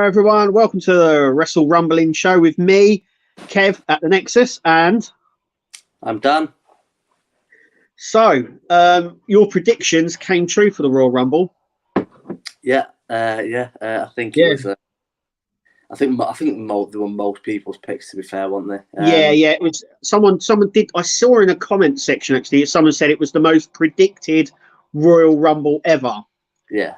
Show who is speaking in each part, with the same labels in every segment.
Speaker 1: everyone. Welcome to the Wrestle Rumbling show with me, Kev at the Nexus, and
Speaker 2: I'm Dan.
Speaker 1: So, your predictions came true for the Royal Rumble.
Speaker 2: I think it was. I think they were most people's picks. To be fair, weren't they?
Speaker 1: It was someone did. I saw in a comment section actually. Someone said it was the most predicted Royal Rumble ever.
Speaker 2: Yeah,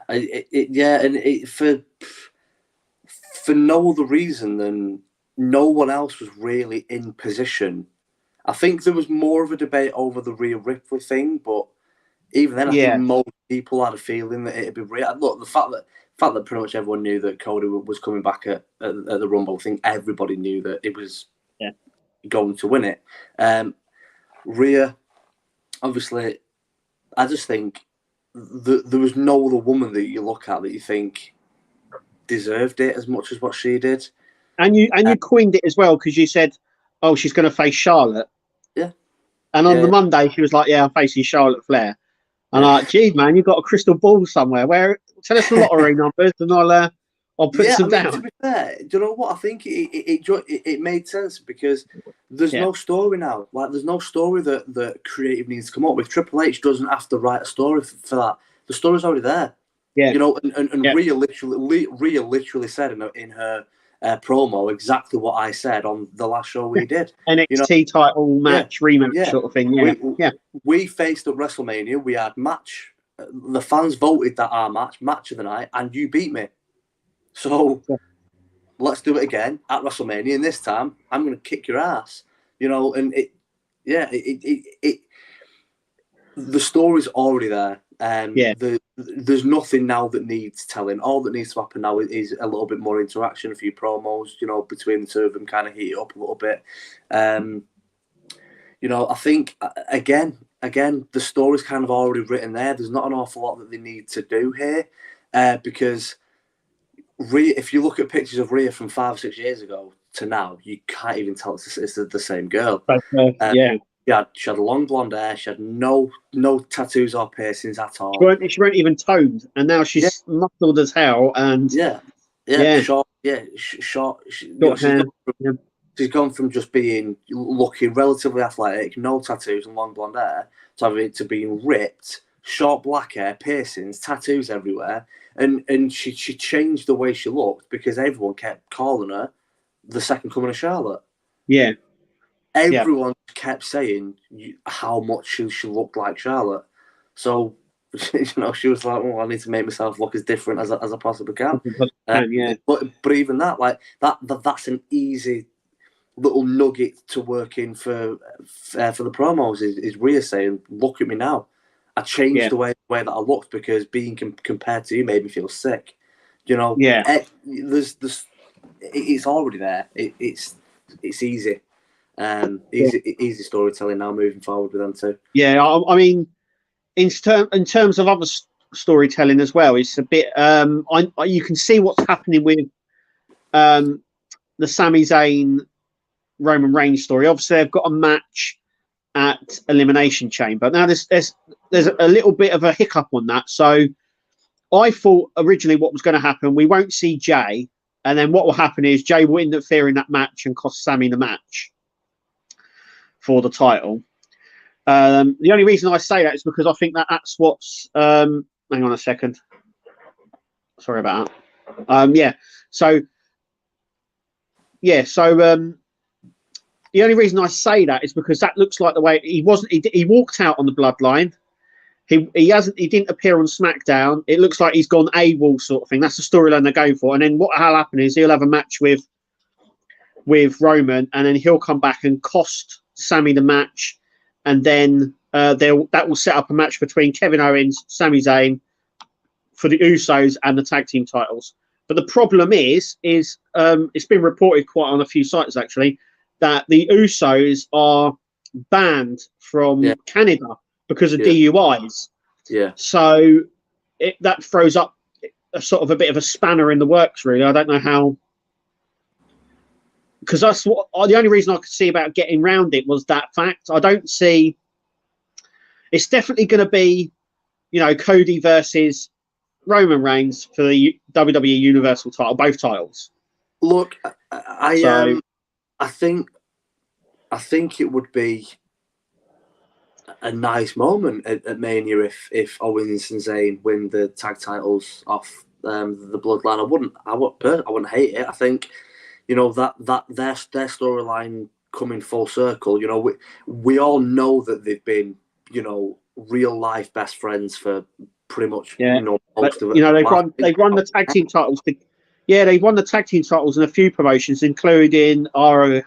Speaker 2: for no other reason than no one else was really in position. I think there was more of a debate over the Rhea Ripley thing, but even then, I think most people had a feeling that it'd be Rhea. Look, the fact that pretty much everyone knew that Cody was coming back at the Rumble, I think everybody knew that it was going to win it. Rhea, obviously, I just think there was no other woman that you look at that you think deserved it as much as what she did.
Speaker 1: And you coined it as well because you said, "Oh, she's going to face Charlotte."
Speaker 2: Yeah.
Speaker 1: And on the Monday, she was like, "Yeah, I'm facing Charlotte Flair." And I'm like, "Gee, man, you've got a crystal ball somewhere. Where? Tell us the lottery numbers, and I'll put some down."
Speaker 2: To be fair, do you know what? I think it made sense because there's no story now. Like, there's no story that creative needs to come up with. Triple H doesn't have to write a story for that. The story's already there.
Speaker 1: Yeah.
Speaker 2: You know, and Rhea literally said in her promo exactly what I said on the last show we did.
Speaker 1: NXT title match rematch sort of thing.
Speaker 2: We faced at WrestleMania. We had match. The fans voted that our match of the night, and you beat me. So let's do it again at WrestleMania, and this time I'm going to kick your ass. You know, and the story's already there. There's nothing now that needs telling. All that needs to happen now is a little bit more interaction, a few promos, you know, between the two of them, kind of heat it up a little bit. You know, I think again, the story's kind of already written there. There's not an awful lot that they need to do here, because Rhea, if you look at pictures of Rhea from 5 or 6 years ago to now, you can't even tell it's the same girl. She had long blonde hair. She had no tattoos or piercings at all.
Speaker 1: She weren't even toned, and now she's muscled as hell. And
Speaker 2: short. She's gone from just looking relatively athletic, no tattoos and long blonde hair, to being ripped, short black hair, piercings, tattoos everywhere, and she changed the way she looked because everyone kept calling her the second coming of Charlotte.
Speaker 1: Yeah.
Speaker 2: Everyone kept saying how much she looked like Charlotte. So, you know, she was like, "Well, I need to make myself look as different as I possibly can." But even that, like that's an easy little nugget to work in for the promos. Is Rhea saying, "Look at me now. I changed the way that I looked because being compared to you made me feel sick." You know, there's it's already there. It's easy. Easy storytelling now moving forward with them too.
Speaker 1: Yeah, I mean, in terms of other storytelling as well, it's a bit. You can see what's happening with the Sami Zayn Roman Reigns story. Obviously, they've got a match at Elimination Chamber. Now, there's a little bit of a hiccup on that. So, I thought originally what was going to happen, we won't see Jay, and then what will happen is Jay will interfere in that match and cost Sami the match for the title. The only reason I say that is because I think that's what's hang on a second, sorry about that. The only reason I say that is because that looks like the way he walked out on the Bloodline. He didn't appear on SmackDown. It looks like he's gone AWOL sort of thing. That's the storyline they're going for. And then what'll happen is he'll have a match with Roman, and then he'll come back and cost Sami the match, and then that will set up a match between Kevin Owens, Sami Zayn for the Usos and the tag team titles. But the problem is it's been reported quite on a few sites actually that the Usos are banned from Canada because of DUIs. Yeah. So that throws up a sort of a bit of a spanner in the works, really. I don't know how. Because that's what the only reason I could see about getting round it was that fact. I don't see. It's definitely going to be, you know, Cody versus Roman Reigns for the WWE Universal title, both titles.
Speaker 2: Look, I think it would be a nice moment at Mania if Owens and Zayn win the tag titles off the Bloodline. I wouldn't hate it. I think, you know, that their storyline coming full circle. You know, we all know that they've been, you know, real life best friends for pretty much most of it.
Speaker 1: You know, they've won the tag team titles. They've won the tag team titles in a few promotions, including ROH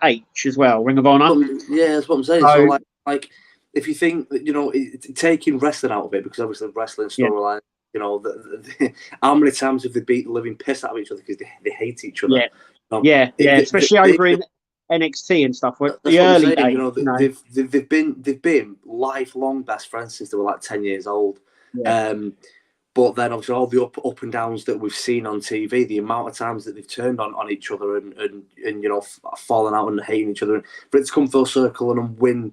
Speaker 1: as well, Ring of Honor.
Speaker 2: Yeah, that's what I'm saying. So like if you think that, you know, taking wrestling out of it, because obviously wrestling storyline, you know, how many times have they beat the living piss out of each other because they hate each other?
Speaker 1: Especially over in NXT and stuff. The early days,
Speaker 2: you know, they've been lifelong best friends since they were like 10 years old.
Speaker 1: Yeah.
Speaker 2: But then obviously all the up and downs that we've seen on TV, the amount of times that they've turned on each other and you know, fallen out and hating each other, and for it to come full circle and win,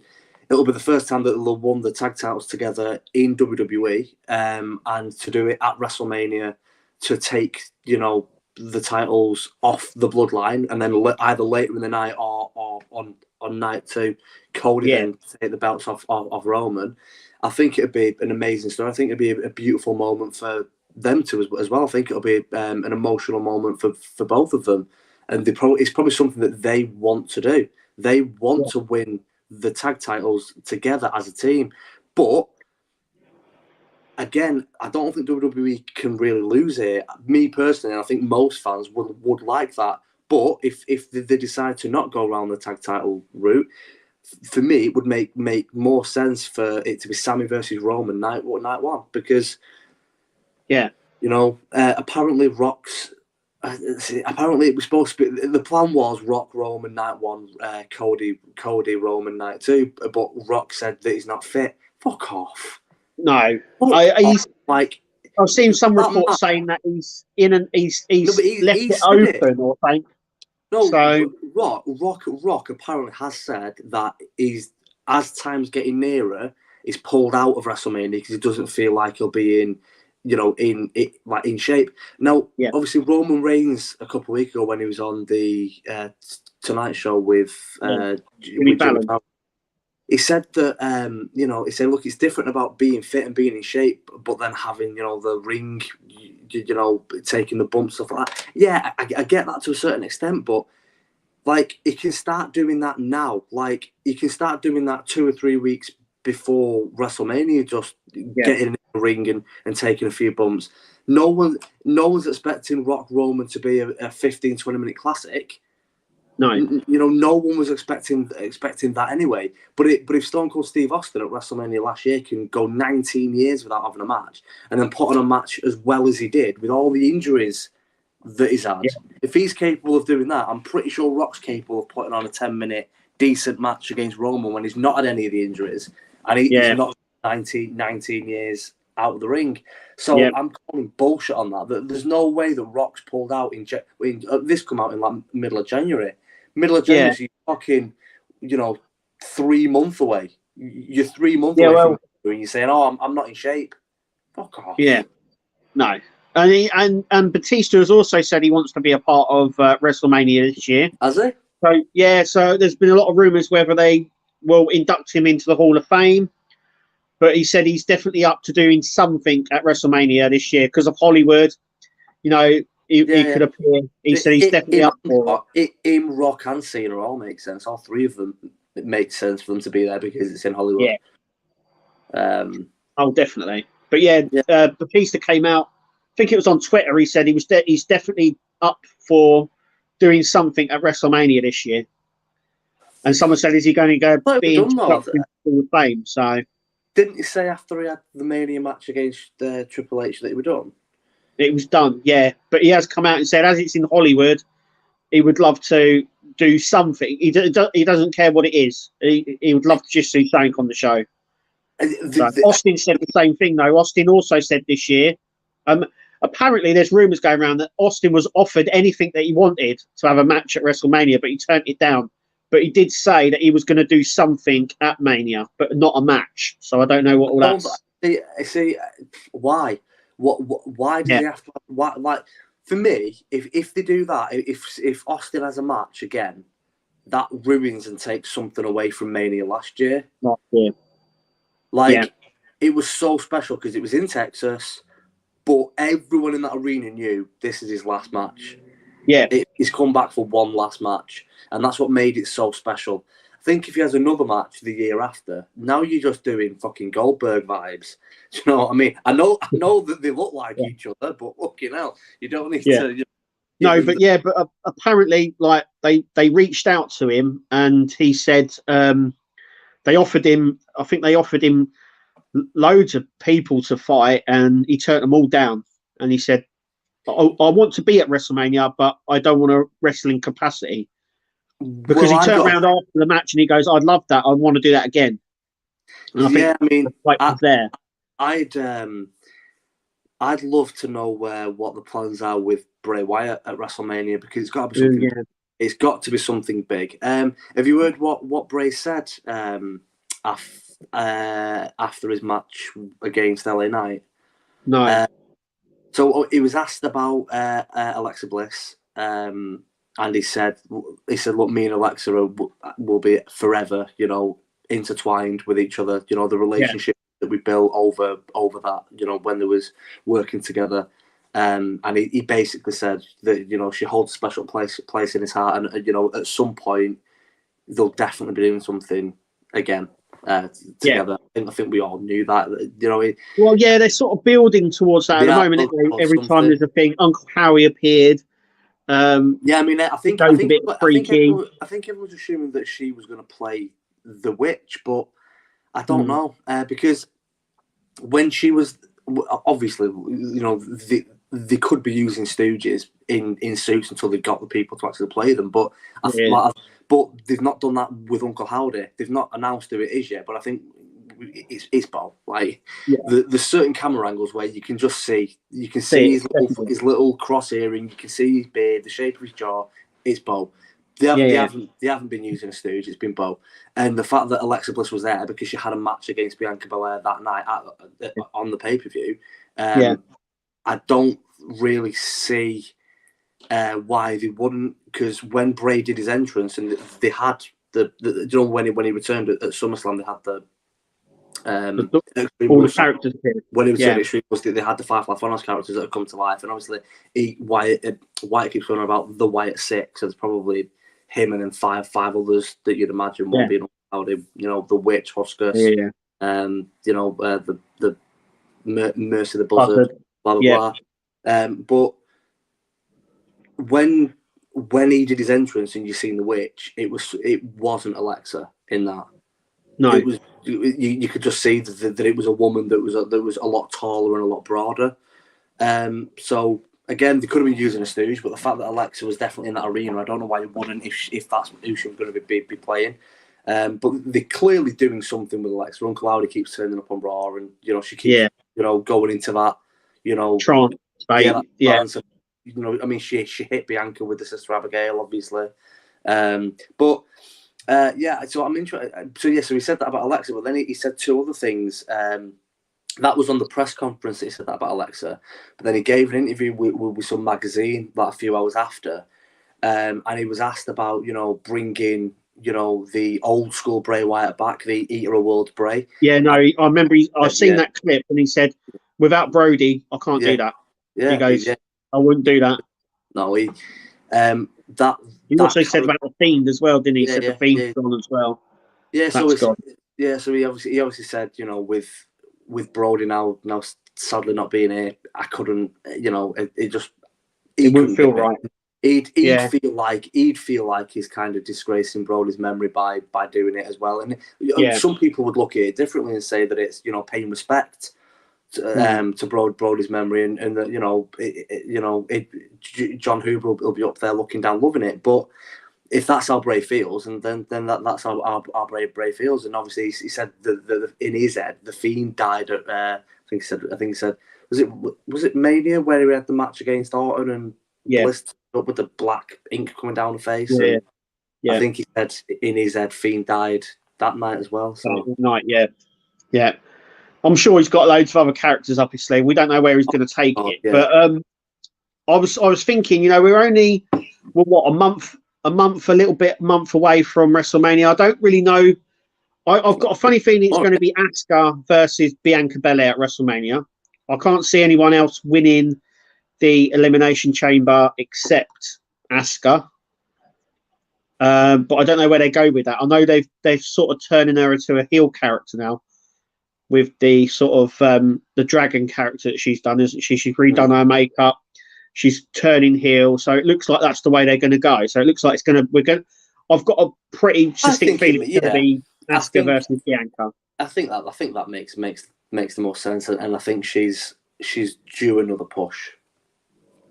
Speaker 2: it'll be the first time that they'll have won the tag titles together in WWE, and to do it at WrestleMania, to take, you know, the titles off the Bloodline, and then either later in the night or on night 2, Cody then take the belts off Roman. I think it'd be an amazing story. I think it'd be a beautiful moment for them too as well. I think it'll be an emotional moment for both of them, and it's probably something that they want to do. They want to win the tag titles together as a team, but again, I don't think WWE can really lose it. Me personally, I think most fans would like that. But if they decide to not go around the tag title route, for me, it would make more sense for it to be Sami versus Roman night 1, because, you know, apparently Rock's. Apparently, it was supposed to be. The plan was Rock Roman night 1, Cody Roman night 2. But Rock said that he's not fit. Fuck off.
Speaker 1: No, I've seen some reports saying that he's left it open or something.
Speaker 2: No, so, Rock apparently has said that as time's getting nearer, he's pulled out of WrestleMania because he doesn't feel like he'll be in shape. Now, obviously, Roman Reigns a couple of weeks ago when he was on the Tonight Show with Jimmy Fallon, he said that he said, look, it's different about being fit and being in shape, but then having, you know, the ring, you know, taking the bumps, stuff like that. Yeah, I get that to a certain extent, but like, you can start doing that now. Like, you can start doing that 2 or 3 weeks before WrestleMania, just getting in the ring and taking a few bumps. No one's expecting Rock Roman to be a 15-20 minute classic.
Speaker 1: No,
Speaker 2: you know, no one was expecting that anyway. But if Stone Cold Steve Austin at WrestleMania last year can go 19 years without having a match, and then put on a match as well as he did with all the injuries that he's had, if he's capable of doing that, I'm pretty sure Rock's capable of putting on a 10-minute decent match against Roman when he's not had any of the injuries, and he's not 19 years out of the ring. So I'm calling bullshit on that. There's no way that Rock's pulled out this come out in like middle of January. Middle of January, so you're talking, you know, 3 months away. You're 3 months away from it, and you're saying, "Oh, I'm not in shape." Fuck off.
Speaker 1: Yeah, no. And Batista has also said he wants to be a part of WrestleMania this year.
Speaker 2: Has he?
Speaker 1: So there's been a lot of rumours whether they will induct him into the Hall of Fame, but he said he's definitely up to doing something at WrestleMania this year because of Hollywood. You know, he could appear. He said he's definitely up for
Speaker 2: it. Rock and Cena all make sense. All three of them, it makes sense for them to be there because it's in Hollywood.
Speaker 1: Yeah. Oh, definitely. But Batista came out. I think it was on Twitter. He said he's definitely up for doing something at WrestleMania this year. And someone said, "Is he going to go be in Hall of Fame?" So
Speaker 2: didn't he say after he had the Mania match against Triple H that he was done?
Speaker 1: It was done, yeah. But he has come out and said, as it's in Hollywood, he would love to do something. He doesn't care what it is. He would love to just do something on the show. Austin said the same thing, though. Austin also said this year. Apparently, there's rumours going around that Austin was offered anything that he wanted to have a match at WrestleMania, but he turned it down. But he did say that he was going to do something at Mania, but not a match. So I don't know what all that's.
Speaker 2: See, why? Why do they have to? Why, like, for me, if they do that, if Austin has a match again, that ruins and takes something away from Mania last year. Like, it was so special because it was in Texas, but everyone in that arena knew this is his last match.
Speaker 1: Yeah.
Speaker 2: He's come back for one last match, and that's what made it so special. I think if he has another match the year after, now you're just doing fucking Goldberg vibes. Do you know what I mean? I know that they look like each other, but fucking hell, you don't need to.
Speaker 1: No, but but apparently, like they reached out to him, and he said they offered him. I think they offered him loads of people to fight, and he turned them all down. And he said, I want to be at WrestleMania, but I don't want a wrestling capacity. Because he turned around after the match and he goes, I'd love that. I want to do that again. And I mean,
Speaker 2: I'd love to know what the plans are with Bray Wyatt at WrestleMania, because it's got to be something. It's got to be something big. Have you heard what Bray said after his match against LA Knight?
Speaker 1: No.
Speaker 2: So he was asked about Alexa Bliss, and he said, look, me and Alexa will be forever, intertwined with each other. The relationship that we built over that, when they was working together. And he basically said that, she holds a special place in his heart, and at some point they'll definitely be doing something again together. I think we all knew that.
Speaker 1: Well, they're sort of building towards that at the moment. Every time there's a thing, Uncle Howie appeared.
Speaker 2: I mean, I think everyone's assuming that she was going to play the witch, but I don't know, because when she was, obviously, they could be using stooges in suits until they got the people to actually play them, but but they've not done that with Uncle Howdy. They've not announced who it is yet, but I think it's Bo. Like, there's certain camera angles where you can just see, his little cross earring, you can see his beard, the shape of his jaw. It's Bo. They haven't been using a stooge. It's been Bo, and the fact that Alexa Bliss was there because she had a match against Bianca Belair that night on the pay-per-view. I don't really see why they wouldn't, because when Bray did his entrance and they had when he returned at SummerSlam, they had all the characters when he returned at Extreme Rules, they had the Firefly Funhouse characters that had come to life, and obviously Wyatt keeps going about the Wyatt Six, so it's probably him and then five others that you'd imagine one being the Witch, Huskus, the Mercy the Buzzard, blah blah blah. But when he did his entrance and you seen the Witch, it wasn't Alexa in that. No, it was. You could just see that it was a woman that was a lot taller and a lot broader. So again, they could have been using a stooge, but the fact that Alexa was definitely in that arena, I don't know why you wouldn't if that's who she was going to be playing. But they're clearly doing something with Alexa. Uncle Howdy keeps turning up on Raw, and she keeps going into that trance. Trance. I mean, she hit Bianca with the Sister Abigail, obviously. So I'm interested. So he said that about Alexa, but then he said two other things. That was on the press conference that he said that about Alexa, but then he gave an interview with some magazine like a few hours after, and he was asked about bringing the old school Bray Wyatt back, the Eater of Worlds Bray. Yeah, no, I remember. I've seen that clip, and he said, "Without Brody, I can't do that." Yeah, he goes, "I wouldn't do that." No, he also said about the Fiend as well, didn't he? He said the Fiend's gone as well. Yeah, so he obviously said, with Brody now sadly not being here, I couldn't, it wouldn't feel right. He'd feel like he's kind of disgracing Brody's memory by doing it as well. And some people would look at it differently and say that it's paying respect to Brody's memory, and that John Hoover will be up there looking down, loving it. But if that's how Bray feels, and then that's how Bray feels. And obviously he said that in his head, the Fiend died at I think he said was it Mania where he had the match against Orton and Bliss up with the black ink coming down the face. I think he said in his head Fiend died that night as well. So night, yeah.
Speaker 1: I'm sure he's got loads of other characters up his sleeve. We don't know where he's going to take it. Yeah. But I was thinking, we're only a month, a little bit month away from WrestleMania. I don't really know. I've got a funny feeling it's going to be Asuka versus Bianca Belair at WrestleMania. I can't see anyone else winning the Elimination Chamber except Asuka. But I don't know where they go with that. I know they've sort of turning her into a heel character now, with the sort of the dragon character that she's done, isn't she? She's redone her makeup. She's turning heel, so it looks like that's the way they're going to go. So it looks like I've got a pretty distinct feeling it's going to be Asuka versus Bianca.
Speaker 2: I think that makes the most sense, and I think she's due another push.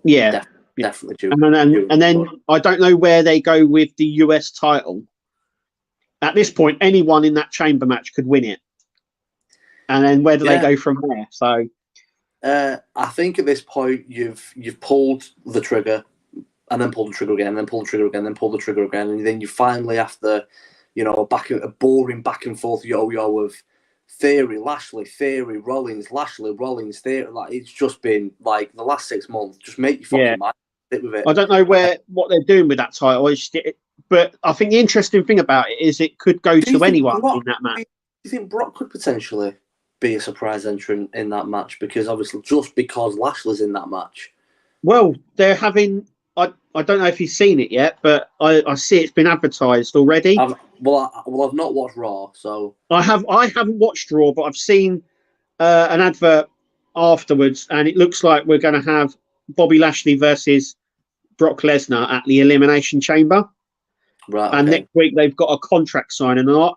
Speaker 1: Yeah,
Speaker 2: definitely due.
Speaker 1: And then I don't know where they go with the US title. At this point, anyone in that chamber match could win it. And then where do they go from there? So,
Speaker 2: I think at this point you've pulled the trigger, and then pulled the trigger again, and then pulled the trigger again, and then pulled the trigger again, and then you finally, after a boring back and forth yo-yo of Theory, Lashley, Theory, Rollins, Lashley, Rollins, Theory. Like, it's just been like the last 6 months. Just make your fucking mind. Stick with it.
Speaker 1: I don't know what they're doing with that title, but I think the interesting thing about it is it could go to anyone in that match.
Speaker 2: Do you think Brock could potentially be a surprise entrant in that match? Because obviously, just because Lashley's in that match.
Speaker 1: Well, they're having. I don't know if you've seen it yet, but I see it's been advertised already.
Speaker 2: I've not watched Raw, so
Speaker 1: I haven't watched Raw, but I've seen an advert afterwards, and it looks like we're going to have Bobby Lashley versus Brock Lesnar at the Elimination Chamber.
Speaker 2: Right.
Speaker 1: And next week they've got a contract signing, and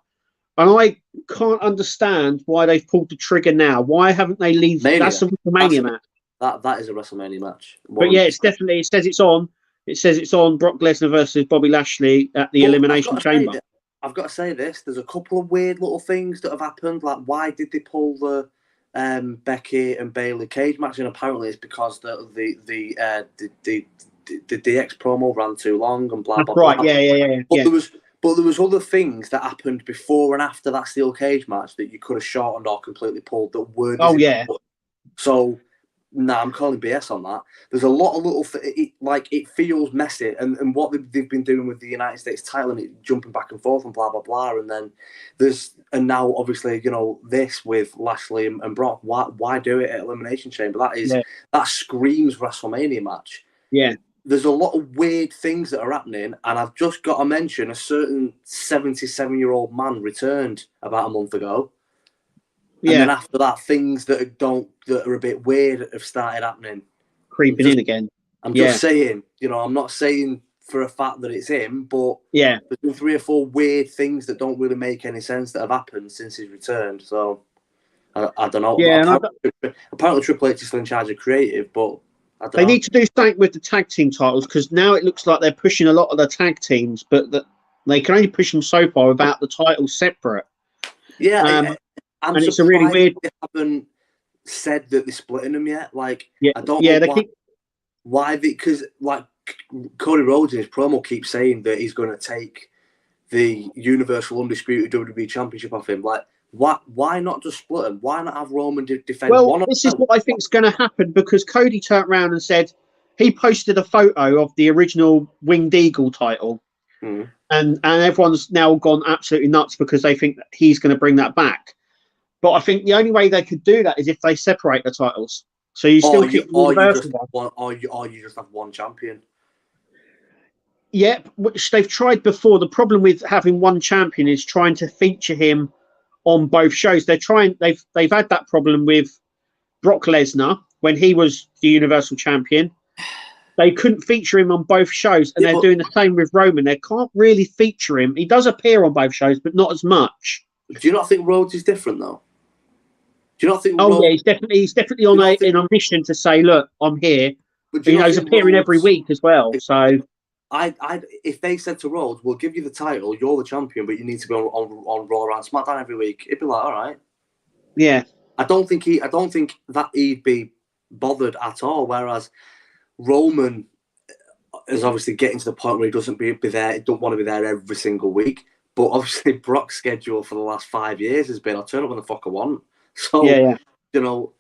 Speaker 1: I can't understand why they've pulled the trigger now. Why haven't they leave? That's a WrestleMania match.
Speaker 2: That is a WrestleMania match.
Speaker 1: But yeah, it's definitely. It says it's on. It says it's on Brock Lesnar versus Bobby Lashley at the Elimination Chamber.
Speaker 2: I've got to say this. There's a couple of weird little things that have happened. Like, why did they pull the Becky and Bayley cage match? And apparently it's because the DX promo ran too long and blah blah blah.
Speaker 1: Right. Yeah.
Speaker 2: But there was other things that happened before and after that steel cage match that you could have shortened or completely pulled that weren't.
Speaker 1: Oh yeah.
Speaker 2: So. Nah, I'm calling BS on that. There's a lot of little, it feels messy, and what they've been doing with the United States title and it jumping back and forth and blah blah blah, and then now obviously this with Lashley and Brock. Why do it at Elimination Chamber? That screams WrestleMania match.
Speaker 1: Yeah. There's
Speaker 2: a lot of weird things that are happening, and I've just got to mention a certain 77-year-old man returned about a month ago. And then after that, things that are a bit weird have started happening.
Speaker 1: Creeping in again.
Speaker 2: I'm just saying, I'm not saying for a fact that it's him, but there's been 3 or 4 weird things that don't really make any sense that have happened since he's returned. So, I don't know.
Speaker 1: Yeah,
Speaker 2: apparently Triple H is still in charge of creative, but I don't know.
Speaker 1: They need to do something with the tag team titles, because now it looks like they're pushing a lot of the tag teams, but they can only push them so far without the titles separate.
Speaker 2: Yeah,
Speaker 1: and it's a really weird.
Speaker 2: They haven't said that they're splitting them yet. Like, I don't know why. Because Cody Rhodes in his promo keeps saying that he's going to take the Universal Undisputed WWE Championship off him. Like, why not just split them? Why not have Roman defend one? Well,
Speaker 1: this is what I think is going to happen, because Cody turned around and said he posted a photo of the original Winged Eagle title, and everyone's now gone absolutely nuts because they think that he's going to bring that back. But I think the only way they could do that is if they separate the titles. So you still keep the Universal one.
Speaker 2: Or you just have one champion.
Speaker 1: Yeah, which they've tried before. The problem with having one champion is trying to feature him on both shows. They've had that problem with Brock Lesnar when he was the Universal Champion. They couldn't feature him on both shows, and they're doing the same with Roman. They can't really feature him. He does appear on both shows, but not as much.
Speaker 2: Do you not think Rhodes is different though? Do you not think?
Speaker 1: He's definitely on a mission to say, look, I'm here. But he's appearing every week as well. So,
Speaker 2: if they said to Rhodes, "We'll give you the title, you're the champion, but you need to be on Raw and SmackDown every week," he'd be like, "All right."
Speaker 1: Yeah.
Speaker 2: I don't think that he'd be bothered at all. Whereas Roman is obviously getting to the point where he doesn't be there. He don't want to be there every single week. But obviously, Brock's schedule for the last 5 years has been, I'll turn up when the fuck I want. So,
Speaker 1: yeah.
Speaker 2: you know.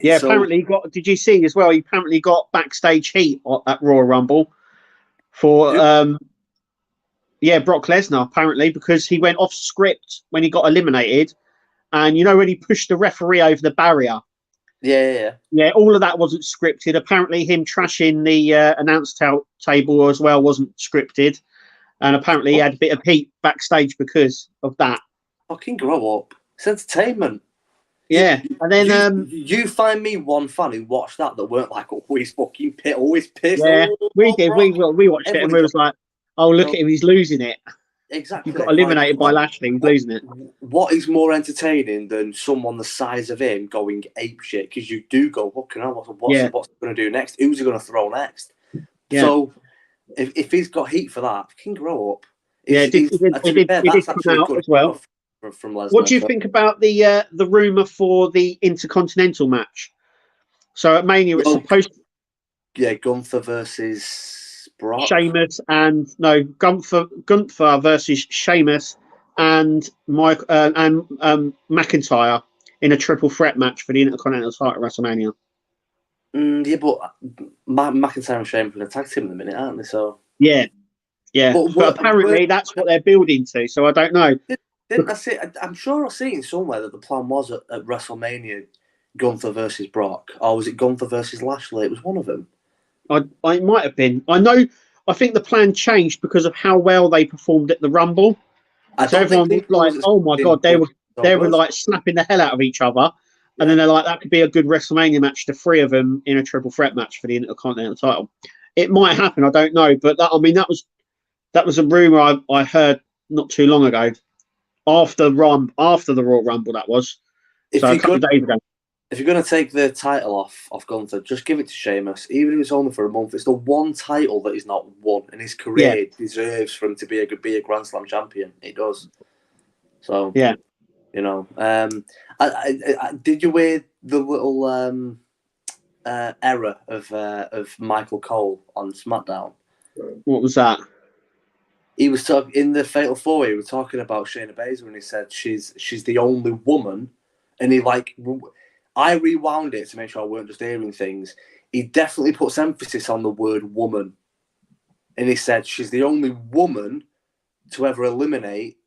Speaker 1: Yeah,
Speaker 2: so,
Speaker 1: apparently he got. Did you see as well? He apparently got backstage heat at Royal Rumble for Brock Lesnar, apparently, because he went off script when he got eliminated, and when he pushed the referee over the barrier.
Speaker 2: Yeah.
Speaker 1: All of that wasn't scripted. Apparently, him trashing the announce table as well wasn't scripted, and apparently he had a bit of heat backstage because of that.
Speaker 2: Fucking grow up. It's entertainment.
Speaker 1: Yeah, and then
Speaker 2: you find me one fan who watched that weren't like always fucking always pissed.
Speaker 1: Yeah, we did. We watched it and we was like, "Oh, look at him, he's losing it."
Speaker 2: Exactly.
Speaker 1: He got eliminated by Lashley. He's losing it.
Speaker 2: What is more entertaining than someone the size of him going ape shit? Because you do go, fucking hell, what's he going to do next? Who's he going to throw next? Yeah. So if he's got heat for that, he can grow up.
Speaker 1: He did come out as well. From Lesnar. What do you think about the rumor for the Intercontinental match? So at Mania, it's supposed to...
Speaker 2: Yeah, Gunther versus Brock.
Speaker 1: Sheamus and Gunther versus Sheamus and McIntyre in a triple threat match for the Intercontinental title at WrestleMania.
Speaker 2: Yeah, but McIntyre and Sheamus are going to tag team in a minute, aren't they? So
Speaker 1: yeah. But apparently that's what they're building to. So I don't know.
Speaker 2: Didn't I see? I'm sure I've seen somewhere that the plan was at WrestleMania, Gunther versus Brock, or was it Gunther versus Lashley? It was one of them.
Speaker 1: I might have been. I think the plan changed because of how well they performed at the Rumble. So everyone was like, "Oh my god!" They were like slapping the hell out of each other, and then they're like, "That could be a good WrestleMania match." The three of them in a triple threat match for the Intercontinental title. It might happen. I don't know, but that was a rumor I heard not too long ago. After the Royal Rumble, that was. So a couple of days ago.
Speaker 2: If you're going to take the title off Gunther, just give it to Sheamus. Even if it's only for a month, it's the one title that he's not won in his career. It deserves for him to be a Grand Slam champion. It does. So
Speaker 1: yeah,
Speaker 2: did you hear the little error of Michael Cole on SmackDown?
Speaker 1: What was that?
Speaker 2: He was talking in the Fatal 4. He was talking about Shayna Baszler, and he said she's the only woman, and he I rewound it to make sure I weren't just hearing things. He definitely puts emphasis on the word woman, and he said she's the only woman to ever eliminate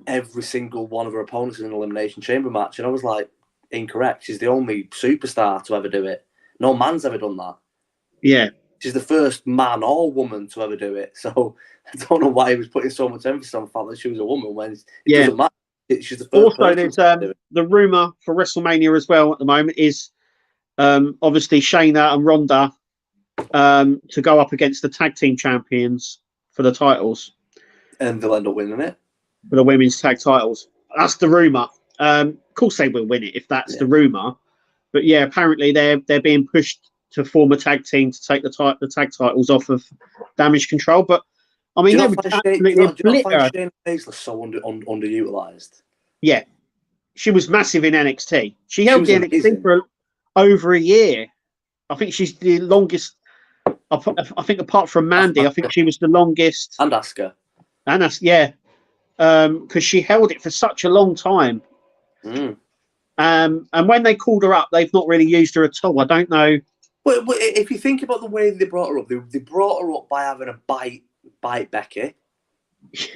Speaker 2: every single one of her opponents in an Elimination Chamber match, and I was like, incorrect. She's the only superstar to ever do it. No man's ever done that.
Speaker 1: Yeah.
Speaker 2: She's the first man or woman to ever do it. So I don't know why he was putting so much emphasis on the fact that she was a woman when it doesn't matter. She's the first.
Speaker 1: Also, there's the rumor for WrestleMania as well at the moment is obviously Shayna and Ronda to go up against the tag team champions for the titles,
Speaker 2: and they'll end up winning it
Speaker 1: for the women's tag titles. That's the rumor. Of course, they will win it if that's the rumor. But yeah, apparently they're being pushed to form a tag team to take the tag titles off of Damage Control. But I mean, they would absolutely obliterate.
Speaker 2: Shayna Baszler so underutilized.
Speaker 1: Yeah, she was massive in NXT. She held the NXT for over a year. I think she's the longest. I think apart from Mandy, I think she was the longest.
Speaker 2: And Asuka.
Speaker 1: Because she held it for such a long time. And when they called her up, they've not really used her at all. I don't know.
Speaker 2: Well, if you think about the way they brought her up, they brought her up by having a bite Becky.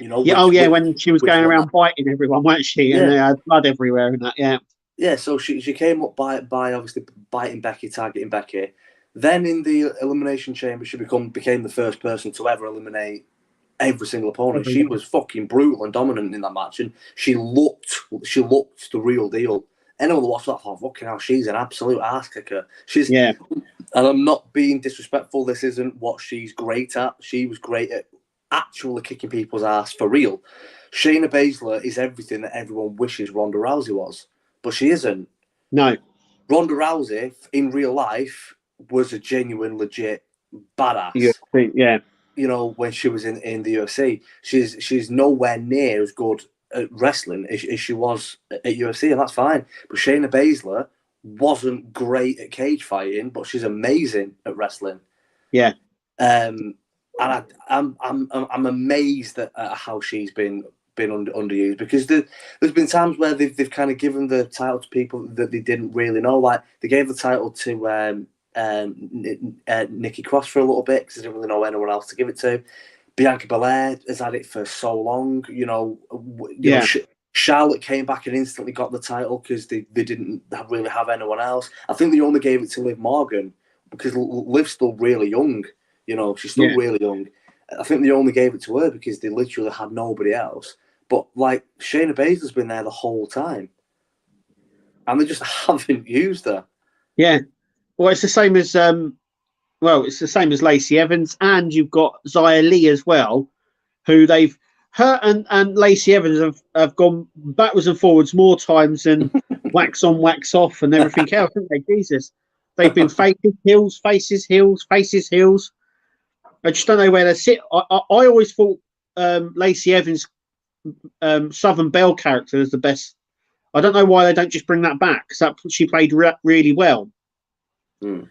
Speaker 1: When she was going around biting everyone, weren't she? And they had blood everywhere and that.
Speaker 2: Yeah, so she came up by obviously biting Becky, targeting Becky. Then in the Elimination Chamber, she became the first person to ever eliminate every single opponent. She was fucking brutal and dominant in that match, and she looked the real deal. Anyone that watched that thought, fucking hell, she's an absolute ass kicker. And I'm not being disrespectful. This isn't what she's great at. She was great at actually kicking people's ass for real. Shayna Baszler is everything that everyone wishes Ronda Rousey was, but she isn't.
Speaker 1: No.
Speaker 2: Ronda Rousey in real life was a genuine, legit badass.
Speaker 1: Yeah.
Speaker 2: When she was in the UFC, she's nowhere near as good at wrestling as she was at UFC, and that's fine. But Shayna Baszler wasn't great at cage fighting, but she's amazing at wrestling.
Speaker 1: Yeah.
Speaker 2: And I'm amazed at how she's been been underused, because there's been times where they've kind of given the title to people that they didn't really know. Like they gave the title to Nikki Cross for a little bit because they didn't really know anyone else to give it to. Bianca Belair has had it for so long, you know. Charlotte came back and instantly got the title because they didn't really have anyone else. I think they only gave it to Liv Morgan because Liv's still really young, you know. She's still really young. I think they only gave it to her because they literally had nobody else. But like Shayna Baszler's been there the whole time, and they just haven't used her.
Speaker 1: Yeah, well, it's the same as it's the same as Lacey Evans, and you've got Xia Li as well, who her and Lacey Evans have gone backwards and forwards more times than wax on, wax off, and everything else, haven't they? Jesus, they've been faces, heels, faces, heels, faces, heels. I just don't know where they sit. I always thought Lacey Evans' Southern Belle character is the best. I don't know why they don't just bring that back, because she played really well. And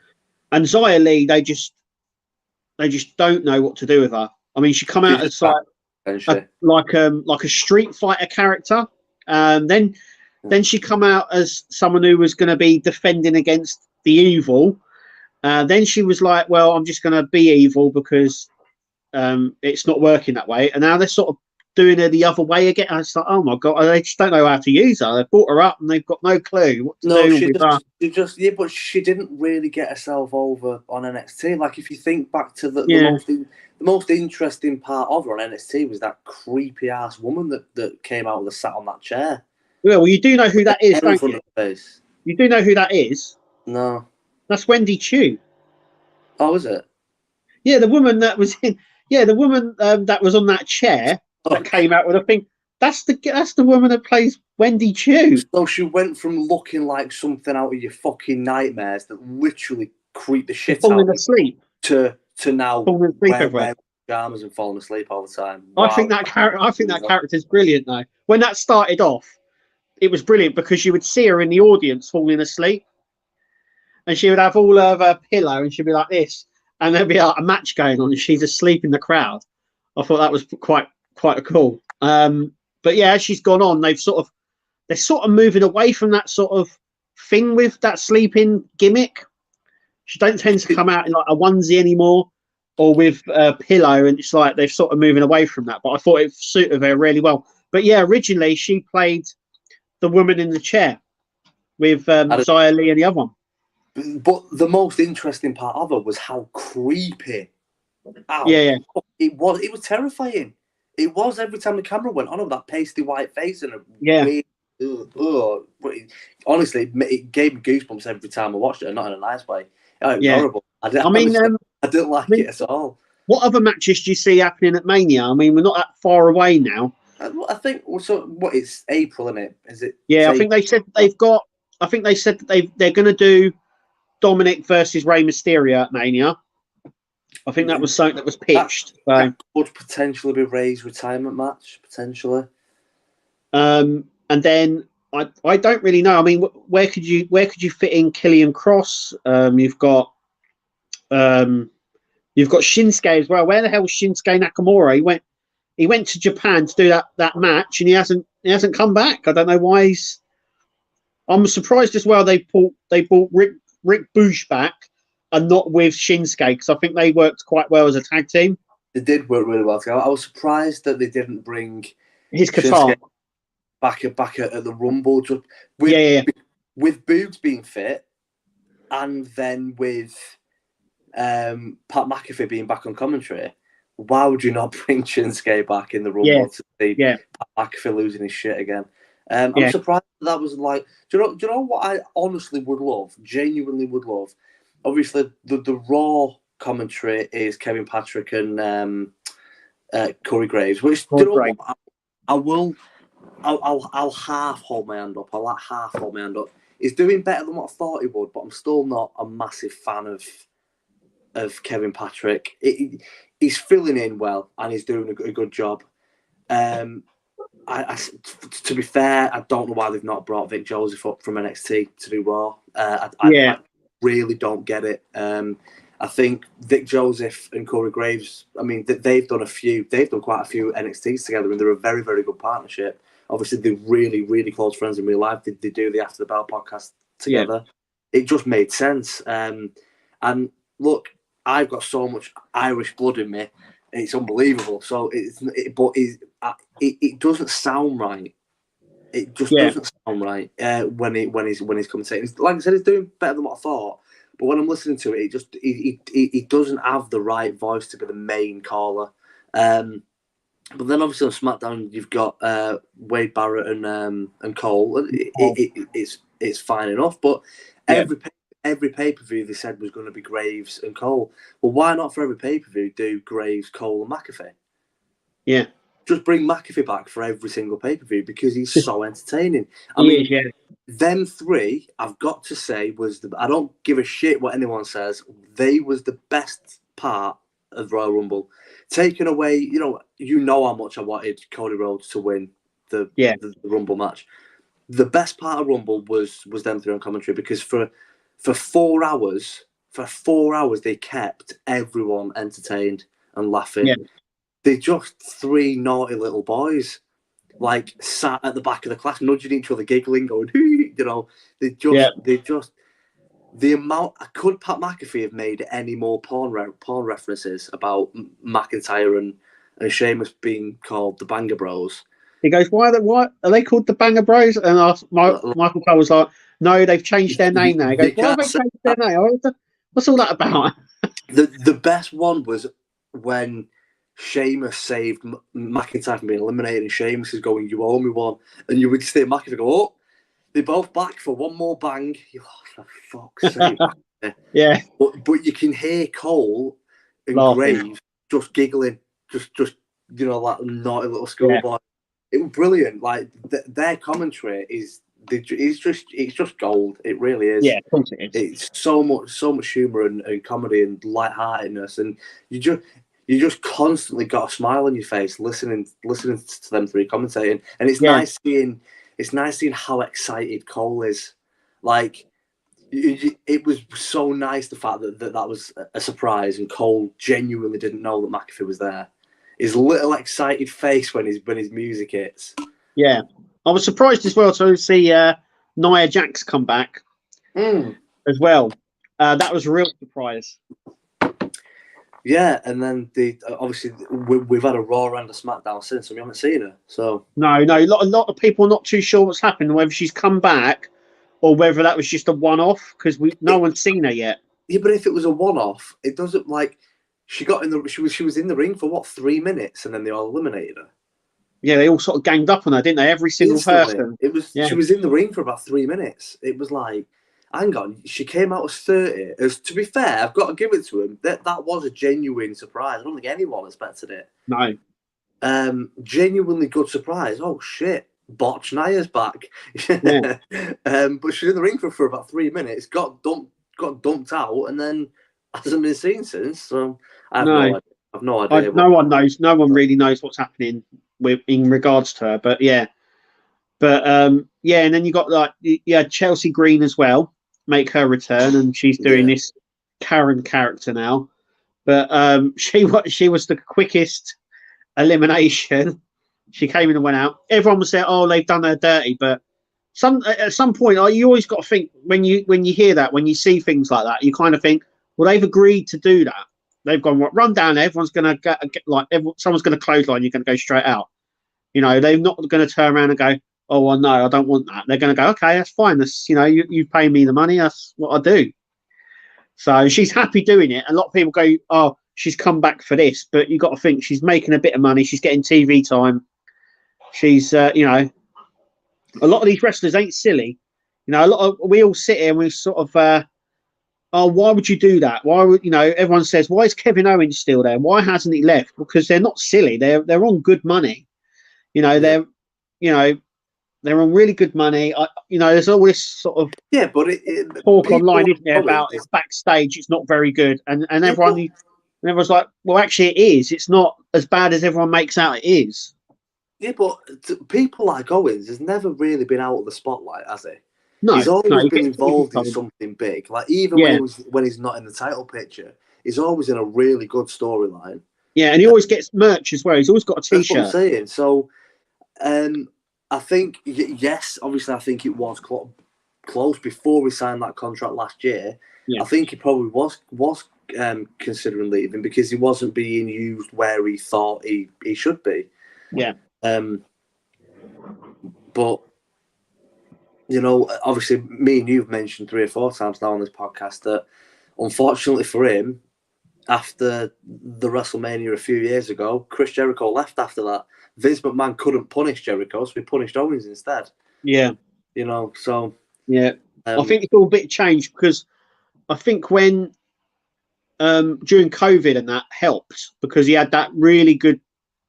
Speaker 1: Xia Li, they just don't know what to do with her. I mean, she come out as like a Street Fighter character. Then she come out as someone who was going to be defending against the evil. Then she was like, well, I'm just going to be evil because it's not working that way. And now they're sort of doing her the other way again. I was like, oh my God, they just don't know how to use her. They've brought her up and they've got no clue what to do with her.
Speaker 2: But she didn't really get herself over on NXT. Like, if you think back to the most interesting part of her on NXT was that creepy ass woman that came out and sat on that chair.
Speaker 1: Well, you do know who that is, don't you? You do know who that is?
Speaker 2: No.
Speaker 1: That's Wendy Chu.
Speaker 2: Oh, is it?
Speaker 1: Yeah, the woman that was in. Yeah, the woman that was on that chair that came out with a thing. That's the woman that plays Wendy Chu.
Speaker 2: So she went from looking like something out of your fucking nightmares that literally creep the shit out of you
Speaker 1: asleep
Speaker 2: to now
Speaker 1: wearing
Speaker 2: pajamas and falling asleep all the time. Wow.
Speaker 1: I think that character is brilliant though. When that started off, it was brilliant because you would see her in the audience falling asleep. And she would have all of her pillow and she'd be like this. And there'd be a match going on and she's asleep in the crowd. I thought that was quite cool. But yeah, as she's gone on, they're sort of moving away from that sort of thing with that sleeping gimmick. She don't tend to come out in like a onesie anymore or with a pillow. And it's like they're sort of moving away from that. But I thought it suited her really well. But yeah, originally she played the woman in the chair with Xia Li and the other one.
Speaker 2: But the most interesting part of it was how creepy. It was terrifying. It was every time the camera went on with that pasty white face and honestly, it gave me goosebumps every time I watched it, and not in a nice way. It was horrible. I didn't like it at all.
Speaker 1: What other matches do you see happening at Mania? I mean, we're not that far away now.
Speaker 2: I think it's April, isn't it? Is it?
Speaker 1: Yeah, I think they said they've got. I think they said that they're going to do Dominic versus Rey Mysterio at Mania. I think that was something that was pitched.
Speaker 2: That would potentially be Rey's retirement match, potentially.
Speaker 1: And then I don't really know. I mean, where could you fit in Killian Cross? You've got Shinsuke as well. Where the hell is Shinsuke Nakamura? He went to Japan to do that match, and he hasn't come back. I don't know why I'm surprised as well. They brought Rick Boosh back and not with Shinsuke, because I think they worked quite well as a tag team.
Speaker 2: They did work really well together. I was surprised that they didn't bring
Speaker 1: his guitar
Speaker 2: back at the Rumble. Just with Boogs being fit, and then with Pat McAfee being back on commentary. Why would you not bring Shinsuke back in the Rumble to see Pat McAfee losing his shit again? I'm surprised that was like. Do you know what I honestly would love, genuinely would love? Obviously, the Raw commentary is Kevin Patrick and Corey Graves, which I'll half hold my hand up. I'll half hold my hand up. He's doing better than what I thought he would, but I'm still not a massive fan of Kevin Patrick. He's filling in well and he's doing a good job. To be fair, I don't know why they've not brought Vic Joseph up from NXT to do Raw. I really don't get it. I think Vic Joseph and Corey Graves, I mean, they've done quite a few NXTs together, and they're a very, very good partnership. Obviously, they're really, really close friends in real life. They do the After the Bell podcast together. Yeah. It just made sense. And look, I've got so much Irish blood in me. It's unbelievable. So it doesn't sound right. It just doesn't sound right when he's commentating. Like I said, he's doing better than what I thought. But when I'm listening to it, he doesn't have the right voice to be the main caller. But then obviously on SmackDown, you've got Wade Barrett and Cole. It's fine enough. But every pay-per-view they said was going to be Graves and Cole. Well, why not for every pay-per-view do Graves, Cole, and McAfee?
Speaker 1: Yeah.
Speaker 2: Just bring McAfee back for every single pay-per-view because he's so entertaining. I mean, them three, I've got to say, I don't give a shit what anyone says, they was the best part of Royal Rumble. Taken away, you know how much I wanted Cody Rhodes to win the Rumble match. The best part of Rumble was them three on commentary because for 4 hours, they kept everyone entertained and laughing. Yeah. They're just three naughty little boys, like sat at the back of the class, nudging each other, giggling, going, the amount. Could Pat McAfee have made any more porn references about McIntyre and Sheamus being called the Banger Bros?
Speaker 1: He goes, "Why are they called the Banger Bros?" And Michael Cole was like, "No, they've changed their name now." He goes, "Why have they changed their name? What's all that about?"
Speaker 2: The best one was when Sheamus saved McIntyre from being eliminated, and Sheamus is going, "You owe me one," and you would see McIntyre go, "Oh, they're both back for one more bang." For fuck's sake!
Speaker 1: Yeah,
Speaker 2: but you can hear Cole and Graves just giggling, just like naughty little schoolboy. It was brilliant. Like their commentary it's just gold. It really is.
Speaker 1: Yeah, of course it is.
Speaker 2: It's so much humor and comedy and lightheartedness, and you just constantly got a smile on your face listening to them three commentating, and it's nice seeing how excited Cole is. Like it was so nice the fact that was a surprise, and Cole genuinely didn't know that McAfee was there. His little excited face when his music hits. Yeah,
Speaker 1: I was surprised as well to see Nia Jax come back as well. That was a real surprise.
Speaker 2: Yeah, and then obviously we've had a Raw and a SmackDown since, and we haven't seen her. So
Speaker 1: no, a lot of people are not too sure what's happened, whether she's come back or whether that was just a one-off because no one's seen her yet.
Speaker 2: Yeah, but if it was a one-off, it doesn't like she was in the ring for 3 minutes, and then they all eliminated her.
Speaker 1: Yeah, they all sort of ganged up on her, didn't they? Every single person.
Speaker 2: It was she was in the ring for about 3 minutes. It was like, hang on, she came out as 30. To be fair, I've got to give it to him. That was a genuine surprise. I don't think anyone expected it.
Speaker 1: No.
Speaker 2: Genuinely good surprise. Oh shit, Botch Nia's back. Yeah. But she's in the ring for about 3 minutes. Got dumped out, and then hasn't been seen since. So I have no idea.
Speaker 1: No one knows. No one really knows what's happening in regards to her. But yeah. And then you got Chelsea Green as well. Make her return, and she's doing this Karen character now. But she was the quickest elimination. She came in and went out. Everyone was there. Oh, they've done her dirty. But at some point, you always got to think when you hear that, when you see things like that, you kind of think, well, they've agreed to do that. They've gone run down there. Everyone's going to get someone's going to clothesline. You're going to go straight out. They're not going to turn around and go, oh, well, no, I don't want that. They're going to go, okay, that's fine. That's, you pay me the money. That's what I do. So she's happy doing it. A lot of people go, oh, she's come back for this. But you got to think she's making a bit of money. She's getting TV time. She's, a lot of these wrestlers ain't silly. We all sit here and we sort of, oh, why would you do that? Why would, everyone says, why is Kevin Owens still there? Why hasn't he left? Because they're not silly. They're on good money. They're on really good money. There's always sort of talk online, isn't there, about it's backstage. It's not very good, and everyone's like, well, actually, it is. It's not as bad as everyone makes out it is.
Speaker 2: Yeah, but people like Owens has never really been out of the spotlight, has he?
Speaker 1: No,
Speaker 2: he's always been involved in something big. Like even when he's not in the title picture, he's always in a really good storyline.
Speaker 1: Yeah, and he always gets merch as well. He's always got a T-shirt.
Speaker 2: That's what I'm saying. So, I think, yes, obviously, I think it was close before we signed that contract last year. Yeah. I think he probably was considering leaving because he wasn't being used where he thought he should be.
Speaker 1: Yeah.
Speaker 2: But, you know, obviously, me and you've mentioned 3 or 4 times now on this podcast that, unfortunately for him, after the WrestleMania a few years ago, Chris Jericho left after that. Vince McMahon couldn't punish Jericho, so he punished Owens instead.
Speaker 1: Yeah.
Speaker 2: You know, so...
Speaker 1: Yeah. I think it's all a bit changed because I think when during COVID and that helped because he had that really good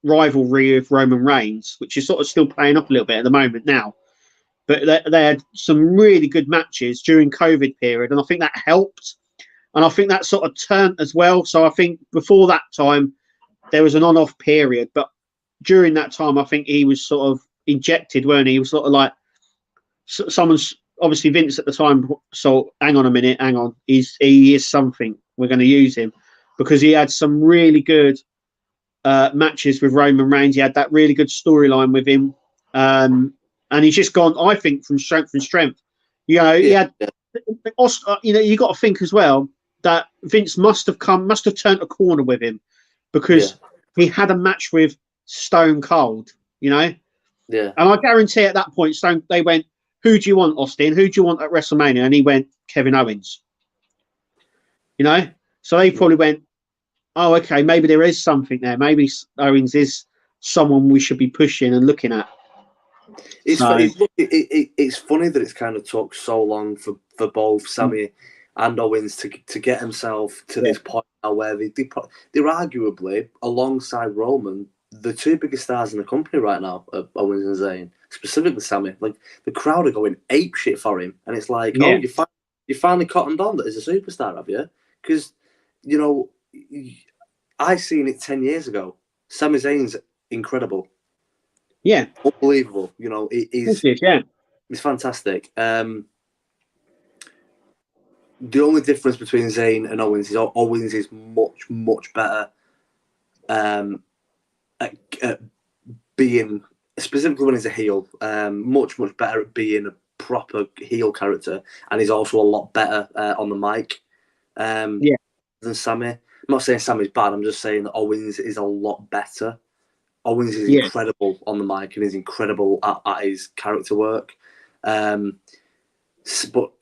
Speaker 1: rivalry with Roman Reigns, which is sort of still playing up a little bit at the moment now. But they had some really good matches during COVID period, and I think that helped. And I think that sort of turned as well. So I think before that time, there was an on-off period. But during that time, I think he was sort of injected, weren't he? He was sort of like someone's... Obviously, Vince at the time, so hang on a minute, hang on. He is something. We're going to use him because he had some really good matches with Roman Reigns. He had that really good storyline with him. And he's just gone, I think, from strength to strength. You know, he had, you know, you got to think as well that Vince must have turned a corner with him because he had a match with Stone Cold, you know?
Speaker 2: Yeah.
Speaker 1: And I guarantee at that point, they went, who do you want, Austin? Who do you want at WrestleMania? And he went, Kevin Owens. You know? So they probably went, oh, okay, maybe there is something there. Maybe Owens is someone we should be pushing and looking at.
Speaker 2: It's funny that it's kind of took so long for both Sami and Owens to get himself to this point now where they're arguably, alongside Roman, the 2 biggest stars in the company right now, Owens and Zayn. Specifically Sami, like the crowd are going ape shit for him, and it's like, oh, you finally cottoned on that as a superstar, have you? Because, you know, I seen it 10 years ago. Sami Zayn's incredible, unbelievable. You know, he's fantastic. The only difference between Zayn and Owens is Owens is much better at being. Specifically when he's a heel, much better at being a proper heel character, and he's also a lot better on the mic than Sami. I'm not saying Sami's bad, I'm just saying that Owens is a lot better. Owens is incredible on the mic and is incredible at his character work. But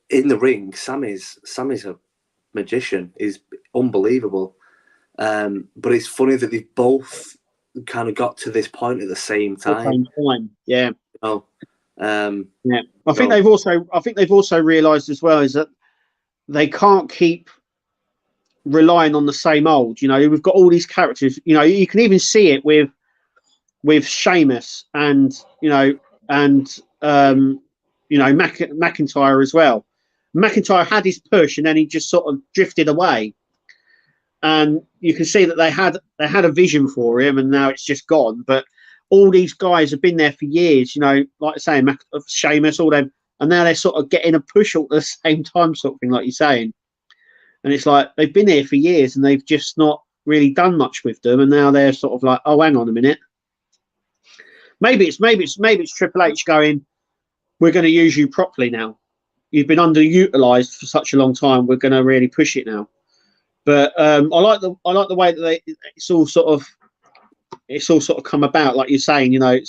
Speaker 2: in the ring, Sami's a magician. He's unbelievable. But it's funny that they've both kind of got to this point at the same time.
Speaker 1: Yeah.
Speaker 2: Oh,
Speaker 1: I think they've also realised as well is that they can't keep relying on the same old. You know, we've got all these characters. You know, you can even see it with Sheamus and McIntyre as well. McIntyre had his push and then he just sort of drifted away. And you can see that they had a vision for him, and now it's just gone. But all these guys have been there for years, you know, like I say, Sheamus, all them, and now they're sort of getting a push all at the same time, sort of thing, like you're saying. And it's like they've been here for years, and they've just not really done much with them, and now they're sort of like, oh, hang on a minute. Maybe it's Triple H going, we're going to use you properly now. You've been underutilized for such a long time. We're going to really push it now. But I like the way that it's all sort of come about, like you're saying. You know,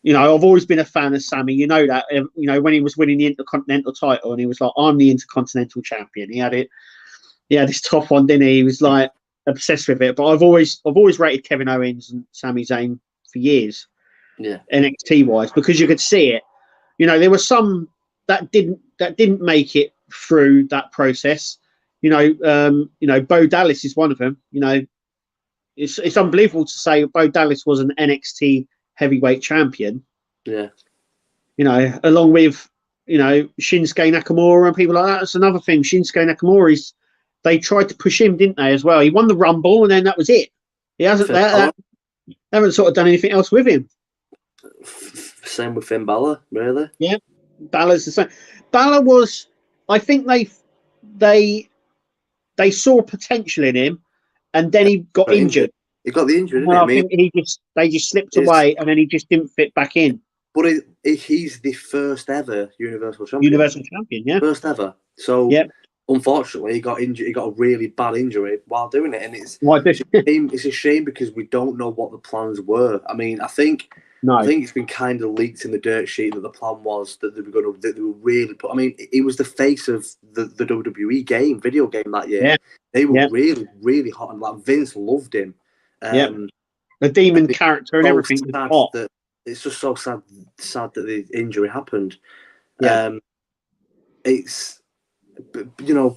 Speaker 1: I've always been a fan of Sami. You know that. You know, when he was winning the Intercontinental title, and he was like, "I'm the Intercontinental Champion." He had his top on, didn't he? He was like obsessed with it. But I've always rated Kevin Owens and Sami Zayn for years.
Speaker 2: Yeah,
Speaker 1: NXT wise, because you could see it. You know, there were some that didn't make it through that process. You know, Bo Dallas is one of them. You know, it's unbelievable to say Bo Dallas was an NXT heavyweight champion.
Speaker 2: Yeah.
Speaker 1: You know, along with, you know, Shinsuke Nakamura and people like that. That's another thing. Shinsuke Nakamura they tried to push him, didn't they, as well? He won the Rumble and then that was it. He hasn't they haven't sort of done anything else with him.
Speaker 2: Same with Finn Balor, really.
Speaker 1: Yeah. Balor's the same. Balor was, I think they they saw potential in him, and then he got injured.
Speaker 2: He got the injury, didn't
Speaker 1: And
Speaker 2: he?
Speaker 1: I think they just slipped away, and then he just didn't fit back in.
Speaker 2: But he's the first ever Universal Champion.
Speaker 1: Universal Champion, yeah.
Speaker 2: First ever. So, unfortunately, he got injured. He got a really bad injury while doing it, and it's a shame because we don't know what the plans were. I mean, I think it's been kind of leaked in the dirt sheet that the plan was that they were really put. I mean, he was the face of the WWE video game that year.
Speaker 1: Yeah.
Speaker 2: They were really, really hot, and like Vince loved him.
Speaker 1: The demon character and everything.
Speaker 2: It's just so sad that the injury happened. It's, you know,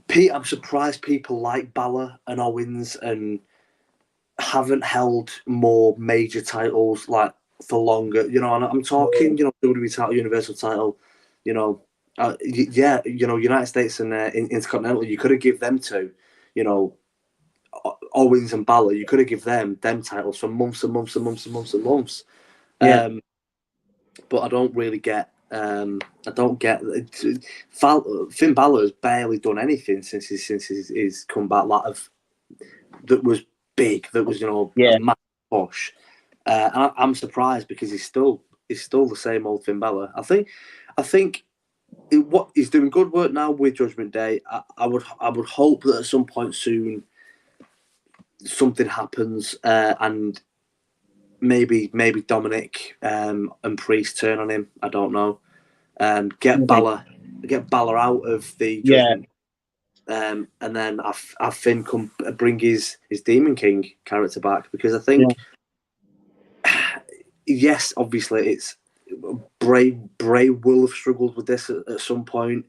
Speaker 2: Pete, I'm surprised people like Balor and Owens and haven't held more major titles like for longer. You know, and I'm talking, you know, WWE title, Universal title, you know, you know, United States and Intercontinental. You could have given them to, you know, Owens and Balor. You could have given them titles for months and months and months and months and months.
Speaker 1: Yeah.
Speaker 2: But I don't really get. Finn Balor has barely done anything since he's come back. That was big. That was, you know, a massive push. And I'm surprised because he's still the same old Finn Balor. I think what he's doing good work now with Judgment Day. I would hope that at some point soon something happens and maybe Dominic and Priest turn on him. I don't know. Get Balor out of the Judgment. And then have Finn come bring his Demon King character back, because I think yes, obviously it's Bray will have struggled with this at some point.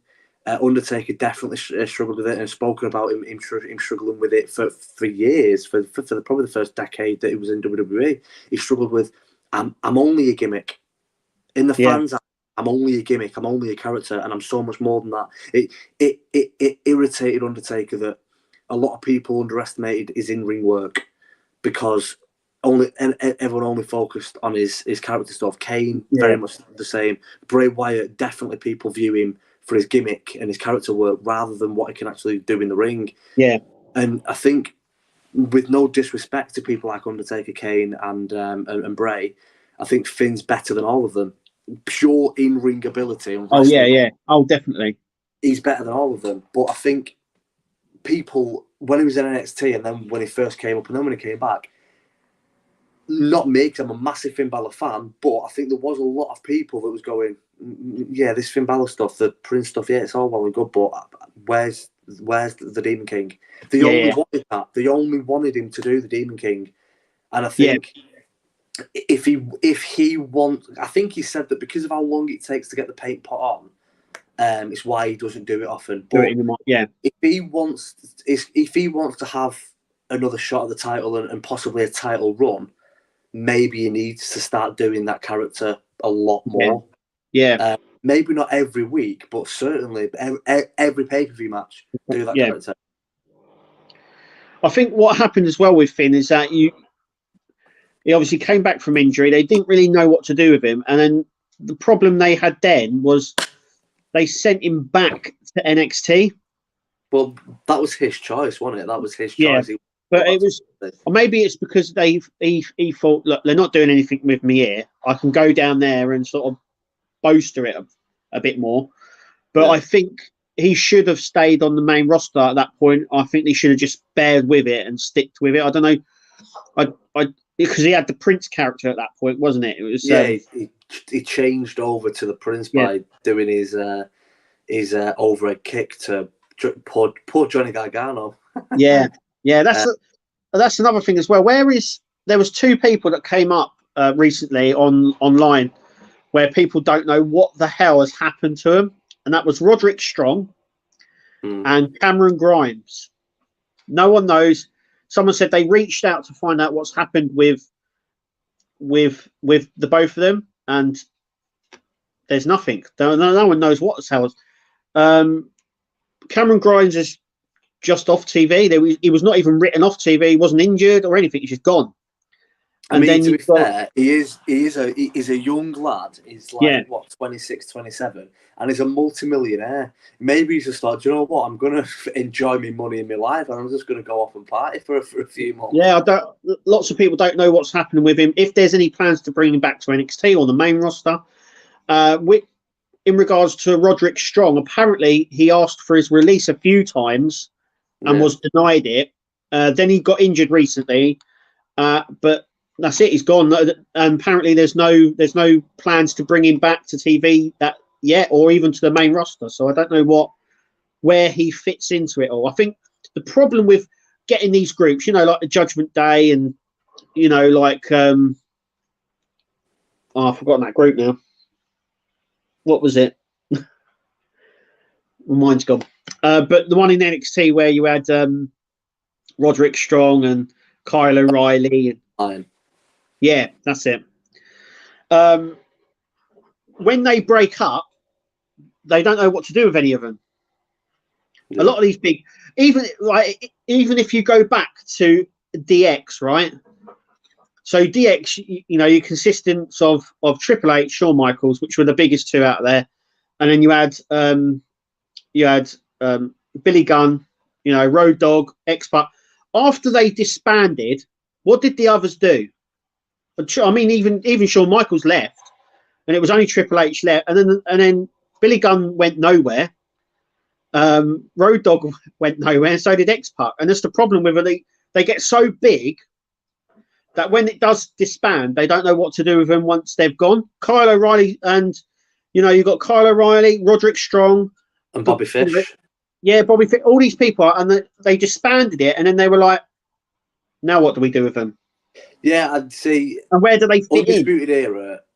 Speaker 2: Undertaker definitely struggled with it and spoken about him struggling with it for years, for probably the first decade that he was in WWE. He struggled with, I'm only a gimmick. In the fans, I'm only a gimmick, I'm only a character, and I'm so much more than that. It irritated Undertaker that a lot of people underestimated his in-ring work because everyone only focused on his character stuff. Kane, very much the same. Bray Wyatt, definitely people view him for his gimmick and his character work rather than what he can actually do in the ring. Yeah. And I think, with no disrespect to people like Undertaker, Kane, and Bray, I think Finn's better than all of them. Pure in-ring ability. And
Speaker 1: Oh, definitely.
Speaker 2: He's better than all of them. But I think people, when he was in NXT and then when he first came up and then when he came back, not me, because I'm a massive Finn Balor fan, but I think there was a lot of people that was going, yeah, this Finn Balor stuff, the Prince stuff, it's all well and good, but where's the Demon King? They only wanted that. They only wanted him to do the Demon King. And I think if he wants, I think he said that because of how long it takes to get the paint pot on, it's why he doesn't do it often. But if he wants to have another shot at the title and possibly a title run, maybe he needs to start doing that character a lot more. Maybe not every week, but certainly every pay-per-view match, do that character.
Speaker 1: I think what happened as well with Finn is that he obviously came back from injury. They didn't really know what to do with him. And then the problem they had then was they sent him back to NXT.
Speaker 2: Well, that was his choice, wasn't it? That was his choice.
Speaker 1: Yeah. But it was, or maybe it's because he thought, look, they're not doing anything with me here. I can go down there and sort of bolster it a bit more. But I think he should have stayed on the main roster at that point. I think he should have just bared with it and sticked with it. I don't know. Because he had the Prince character at that point, wasn't it? It was
Speaker 2: he changed over to the Prince by doing his overhead kick to poor Johnny Gargano.
Speaker 1: That's another thing as well. There was two people that came up recently online where people don't know what the hell has happened to them, and that was Roderick Strong and Cameron Grimes. No one knows. Someone said they reached out to find out what's happened with the both of them, and there's nothing. No one knows what the hell. Cameron Grimes is just off TV. He was not even written off TV. He wasn't injured or anything. He's just gone.
Speaker 2: I mean, to be fair, he's a young lad. He's like, what, 26, 27, and he's a multi-millionaire. Maybe he's just like, do you know what? I'm going to enjoy my money in my life, and I'm just going to go off and party for a few months.
Speaker 1: Yeah, lots of people don't know what's happening with him. If there's any plans to bring him back to NXT or the main roster, in regards to Roderick Strong, apparently he asked for his release a few times and was denied it. Then he got injured recently, but that's it. He's gone, and apparently there's no plans to bring him back to TV yet, or even to the main roster. So I don't know where he fits into it all. I think the problem with getting these groups, like the Judgment Day, and like I've forgotten that group now. What was it? Mine's gone. But the one in NXT where you had Roderick Strong and Kyle O'Reilly and yeah, that's it. When they break up, they don't know what to do with any of them. Yeah. A lot of these big, even if you go back to DX, right? So DX, your consistence of Triple H, Shawn Michaels, which were the biggest two out there, and then you had Billy Gunn, Road Dogg, X-Pac. After they disbanded, what did the others do? I mean, even Shawn Michaels left, and it was only Triple H left, and then Billy Gunn went nowhere. Road Dogg went nowhere, and so did X-Pac. And that's the problem with it. They get so big that when it does disband, they don't know what to do with them once they've gone. Kyle O'Reilly, and you've got Kyle O'Reilly, Roderick Strong,
Speaker 2: and Bobby Fish.
Speaker 1: Yeah, Bobby Fish. All these people, and they disbanded it, and then they were like, "Now what do we do with them?"
Speaker 2: Yeah, I'd say.
Speaker 1: And where do they fit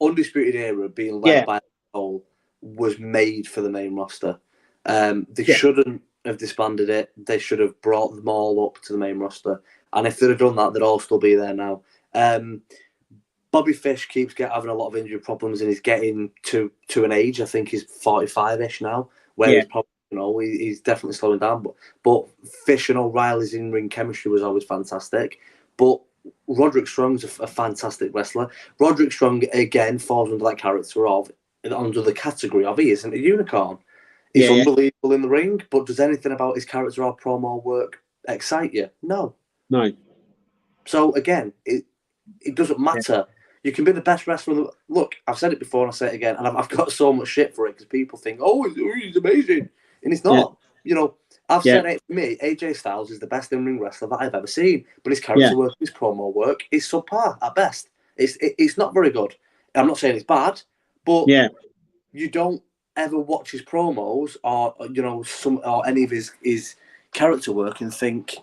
Speaker 2: Undisputed Era being led by Cole was made for the main roster. They shouldn't have disbanded it. They should have brought them all up to the main roster. And if they'd have done that, they'd all still be there now. Bobby Fish keeps having a lot of injury problems, and he's getting to an age. I think he's 45-ish now, where he's probably, he's definitely slowing down. But Fish and O'Reilly's in-ring chemistry was always fantastic. But Roderick Strong's a fantastic wrestler. Roderick Strong, again, falls under that character under the category of he isn't a unicorn. He's unbelievable in the ring, but does anything about his character or promo work excite you? No. So, again, it doesn't matter. You can be the best wrestler. Look, I've said it before and I'll say it again, and I've got so much shit for it because people think, he's amazing. And he's not. I've said it for me, AJ Styles is the best in-ring wrestler that I've ever seen, but his character work, his promo work is subpar at best. It's not very good. I'm not saying it's bad, but you don't ever watch his promos or any of his character work and think,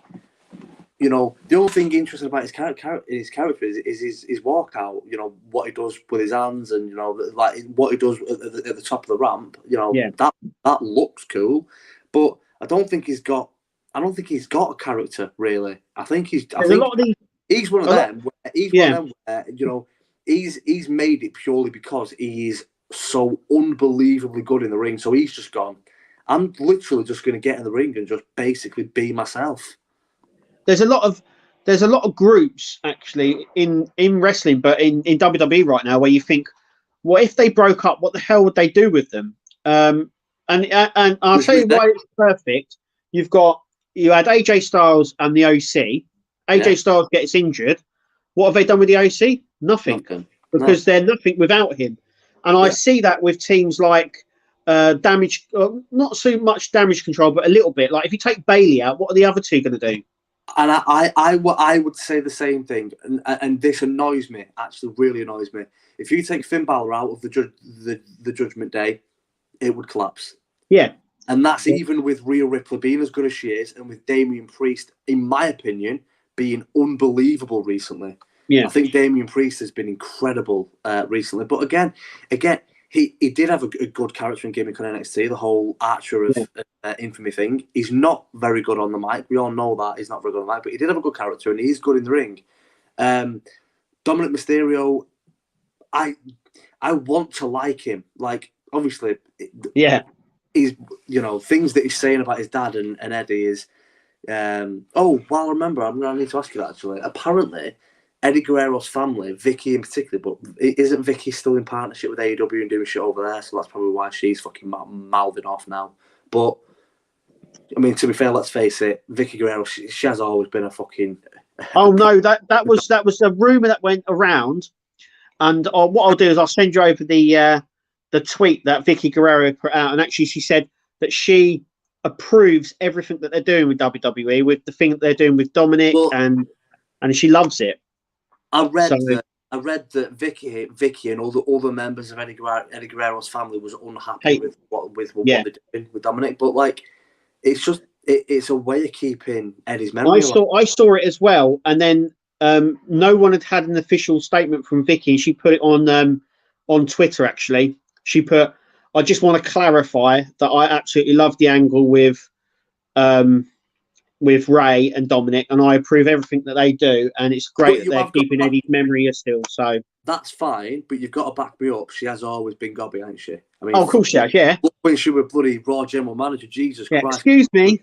Speaker 2: the only thing interesting about his character is his walkout. What he does with his hands, and like what he does at the top of the ramp. That looks cool, but I don't think he's got a character really. I think he's one of them. He's one of them where, he's made it purely because he is so unbelievably good in the ring. So he's just gone, I'm literally just going to get in the ring and just basically be myself.
Speaker 1: There's a lot of groups actually in wrestling, but in WWE right now, where you think, what if they broke up? What the hell would they do with them? And I'll tell you why it's perfect. You had AJ Styles and the OC. AJ Styles gets injured. What have they done with the OC? Nothing. Because they're nothing without him. And I see that with teams like Damage, not so much Damage Control, but a little bit. Like if you take Bayley out, what are the other two going to do?
Speaker 2: And I would say the same thing, and this annoys me. Actually, really annoys me. If you take Finn Balor out of the Judgment Day, it would collapse.
Speaker 1: Yeah,
Speaker 2: and that's even with Rhea Ripley being as good as she is, and with Damian Priest, in my opinion, being unbelievable recently. Yeah, I think Damian Priest has been incredible recently. But again, he did have a good character and gimmick on NXT, the whole Archer of Infamy thing. He's not very good on the mic. We all know that. He's not very good on the mic, but he did have a good character and he's good in the ring. Dominic Mysterio, I want to like him. Like, obviously, he's, things that he's saying about his dad and Eddie is, I remember, I need to ask you that actually. Apparently, Eddie Guerrero's family, Vicky in particular, but isn't Vicky still in partnership with AEW and doing shit over there? So that's probably why she's fucking mouthing off now. But I mean, to be fair, let's face it, Vicky Guerrero, she has always been a fucking.
Speaker 1: Oh no, that was a rumor that went around, and what I'll do is I'll send you over the tweet that Vicky Guerrero put out, and actually she said that she approves everything that they're doing with WWE, with the thing that they're doing with Dominic, and she loves it.
Speaker 2: I read that Vicky and all the members of Eddie Guerrero's family was unhappy with what they're doing with Dominic, but like it's just it's a way of keeping Eddie's memory.
Speaker 1: I saw it as well, and then no one had an official statement from Vicky. She put it on Twitter. Actually, she put, "I just want to clarify that I absolutely love the angle with Ray and Dominic, and I approve everything that they do, and it's great that they're keeping Eddie's memory still." So
Speaker 2: that's fine, but you've got to back me up. She has always been gobby, hasn't she? I mean,
Speaker 1: of course she has, yeah.
Speaker 2: When she was bloody Raw general manager, Jesus Christ.
Speaker 1: Excuse me.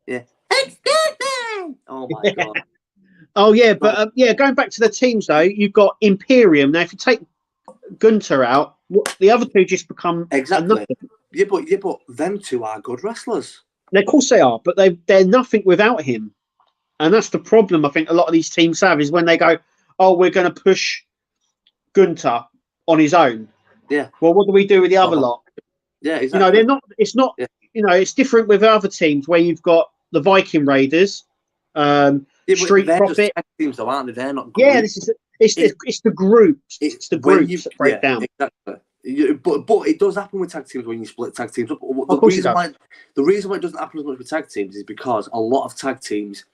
Speaker 2: Yeah. Excuse me. Oh my God.
Speaker 1: Oh yeah, but going back to the teams though, you've got Imperium now. If you take Gunter out, the other two just become
Speaker 2: exactly. Yeah, but them two are good wrestlers.
Speaker 1: Of course they are, but they're nothing without him, and that's the problem. I think a lot of these teams have is when they go, "Oh, we're going to push Gunter on his own."
Speaker 2: Yeah.
Speaker 1: Well, what do we do with the other lot?
Speaker 2: Yeah, exactly.
Speaker 1: You know, they're not. It's not. Yeah. You know, it's different with other teams where you've got the Viking Raiders, Street Profit.
Speaker 2: Teams though, aren't they? They're not.
Speaker 1: Yeah, it's the groups. It's the groups that break down.
Speaker 2: Exactly. But it does happen with tag teams when you split tag teams up. The reason why it doesn't happen as much with tag teams is because a lot of tag teams,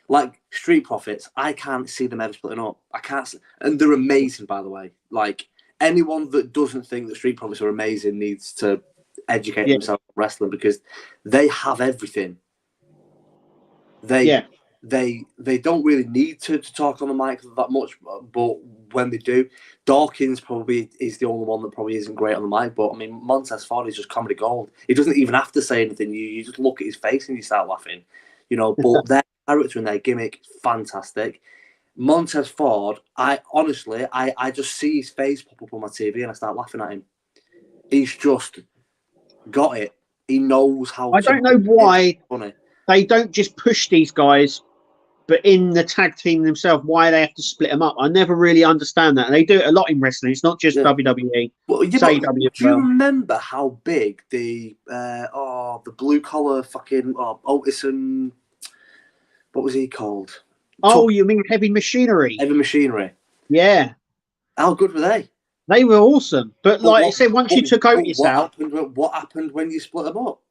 Speaker 2: like Street Profits, I can't see them ever splitting up. I can't, and they're amazing, by the way. Like anyone that doesn't think that Street Profits are amazing needs to educate themselves on wrestling because they have everything. They don't really need to talk on the mic that much, but when they do, Dawkins probably is the only one that probably isn't great on the mic. But I mean, Montez Ford is just comedy gold. He doesn't even have to say anything. You just look at his face and you start laughing, you know. But their character and their gimmick, fantastic. Montez Ford, I honestly just see his face pop up on my TV and I start laughing at him. He's just got it. He knows how.
Speaker 1: I don't know why they don't just push these guys. But in the tag team themselves, why they have to split them up, I never really understand that. And they do it a lot in wrestling. It's not just WWE.
Speaker 2: Well, do you remember how big the blue collar fucking Otis and what was he called?
Speaker 1: Oh, you mean Heavy Machinery?
Speaker 2: Heavy Machinery.
Speaker 1: Yeah.
Speaker 2: How good were they?
Speaker 1: They were awesome. But like I said, once you took Otis out,
Speaker 2: what happened when you split them up?